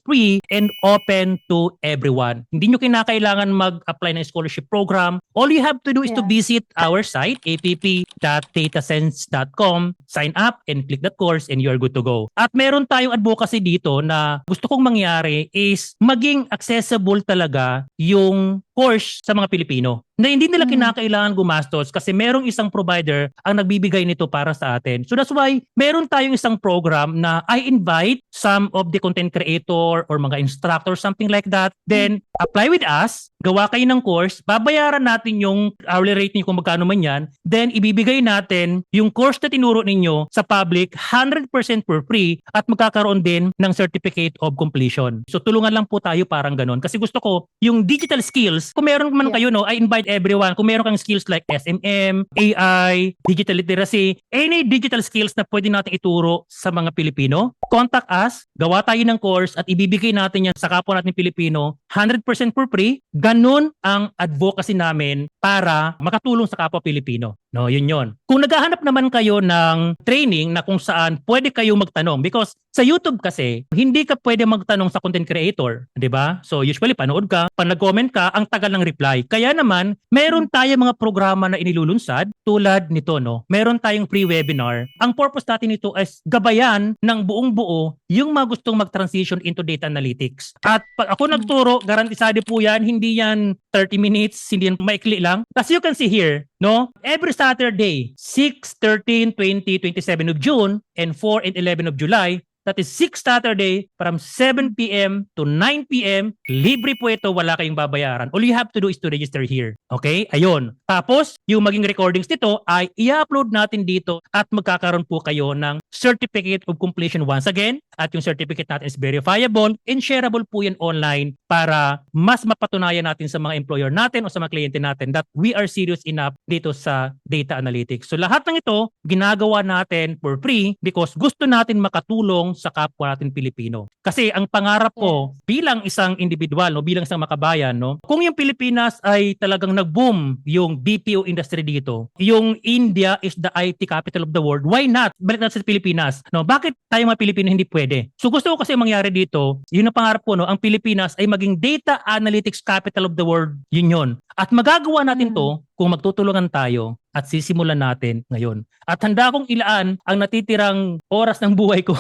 free and open to everyone. Hindi nyo kinakailangan mag-apply ng scholarship program. All you have to do is to visit our site, app.datasense.com, sign up and click that course and you're good to go. At meron tayong advocacy dito na gusto kong mangyari is maging accessible talaga yung course sa mga Pilipino. Na hindi nila kinakailangan gumastos kasi merong isang provider ang nagbibigay nito para sa atin. So that's why meron tayong isang program na I invite some of the content creator or mga instructor, something like that. Then apply with us, gawa kayo ng course, babayaran natin yung hourly rate niyo kung magkano man yan. Then ibibigay natin yung course na tinuro ninyo sa public 100% for free at magkakaroon din ng certificate of completion. So tulungan lang po tayo parang ganun. Kasi gusto ko yung digital skills, kung meron man kayo, no, I invite everyone. Kung meron kang skills like SMM, AI, digital literacy, any digital skills na pwede natin ituro sa mga Pilipino, contact us, gawa tayo ng course at ibibigay natin yan sa kapwa natin Pilipino 100% for free. Ganun ang advocacy namin para makatulong sa kapwa Pilipino. No, yun yun. Kung naghahanap naman kayo ng training na kung saan pwede kayo magtanong because sa YouTube kasi, hindi ka pwede magtanong sa content creator, di ba? So usually panood ka, pag nag-comment ka, ang tagal ng reply. Kaya naman, meron tayo mga programa na inilulunsad tulad nito, no? Meron tayong free webinar. Ang purpose natin nito is gabayan ng buong buo yung mga gustong mag-transition into data analytics. At pag ako nagturo, garantisado po yan, hindi yan 30 minutes, hindi yan maikli lang. As you can see here, no? Every Saturday, 6, 13, 20, 27 of June, and 4 and 11 of July, that is 6 Saturday from 7 p.m. to 9 p.m. Libre po ito, wala kayong babayaran. All you have to do is to register here. Okay? Ayun. Tapos, yung maging recordings nito ay i-upload natin dito at magkakaroon po kayo ng Certificate of Completion once again. At yung certificate natin is verifiable and shareable po yan online para mas mapatunayan natin sa mga employer natin o sa mga kliyente natin that we are serious enough dito sa data analytics. So lahat ng ito, ginagawa natin for free because gusto natin makatulong sa kapwa natin Pilipino. Kasi ang pangarap ko bilang isang individual, no, bilang isang makabayan, no, kung yung Pilipinas ay talagang nag-boom yung BPO industry dito, yung India is the IT capital of the world, why not? Balik natin sa Pilipinas. No, bakit tayo mga Pilipino hindi pwede? So gusto ko kasi mangyari dito, yun ang pangarap ko, no, ang Pilipinas ay maging data analytics capital of the world, yun. At magagawa natin to kung magtutulungan tayo at sisimulan natin ngayon. At handa akong ilaan ang natitirang oras ng buhay ko.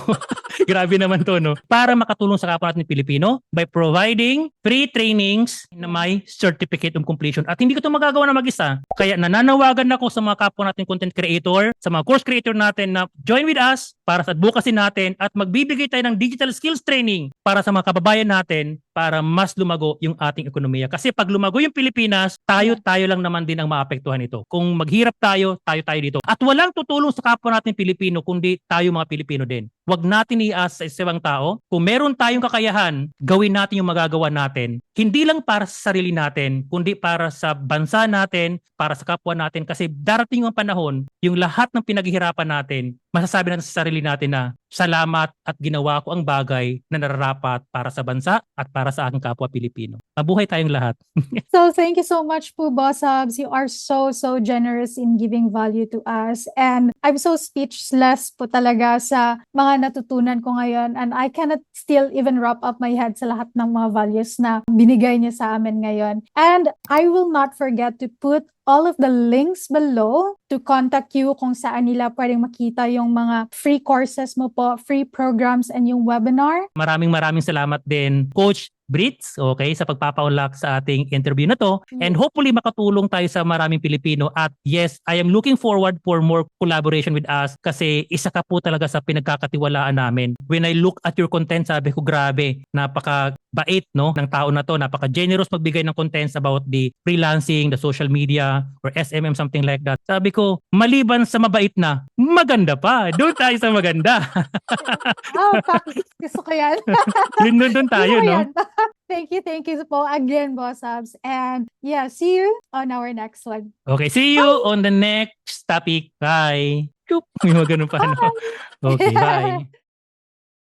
Grabe naman to, no? Para makatulong sa kapwa natin Pilipino by providing free trainings na may certificate of completion. At hindi ko ito magagawa na mag-isa. Kaya nananawagan ako sa mga kapwa natin content creator, sa mga course creator natin na join with us para sa advocacy natin at magbibigay tayo ng digital skills training para sa mga kababayan natin para mas lumago yung ating ekonomiya. Kasi pag lumago yung Pilipinas, tayo lang naman din ang maapektuhan ito. Kung maghirap tayo dito. At walang tutulong sa kapwa natin Pilipino kundi tayo mga Pilipino din. Huwag natin iasa sa isang tao. Kung meron tayong kakayahan, gawin natin yung magagawa natin. Hindi lang para sa sarili natin, kundi para sa bansa natin, para sa kapwa natin. Kasi darating yung panahon, yung lahat ng pinaghihirapan natin, masasabi natin sa sarili natin na salamat at ginawa ko ang bagay na nararapat para sa bansa at para sa aking kapwa Pilipino. Mabuhay tayong lahat. So thank you so much po, Boss Abs. You are so generous in giving value to us. And I'm so speechless po talaga sa mga natutunan ko ngayon. And I cannot still even wrap up my head sa lahat ng mga values na binigay niya sa amin ngayon. And I will not forget to put all of the links below to contact you kung saan nila pwedeng makita yung mga free courses mo po, free programs, and yung webinar. Maraming salamat din, Coach Brits, okay, sa pagpapaunlak sa ating interview na to. And hopefully makatulong tayo sa maraming Pilipino. At yes, I am looking forward for more collaboration with us kasi isa ka po talaga sa pinagkakatiwalaan namin. When I look at your content, sabi ko grabe, napaka-bait no, ng tao na to, napaka-generous magbigay ng contents about the freelancing, the social media, or SMM, something like that. Sabi ko, maliban sa mabait na, maganda pa. Doon tayo sa maganda. Gusto ko yan. Yun doon tayo, Gusto ko no? yan. Thank you po again, Boss Abs. And yeah, see you on our next one. Okay, see you on the next topic. Bye. Chup. May mga ganun pa, no? Okay, bye.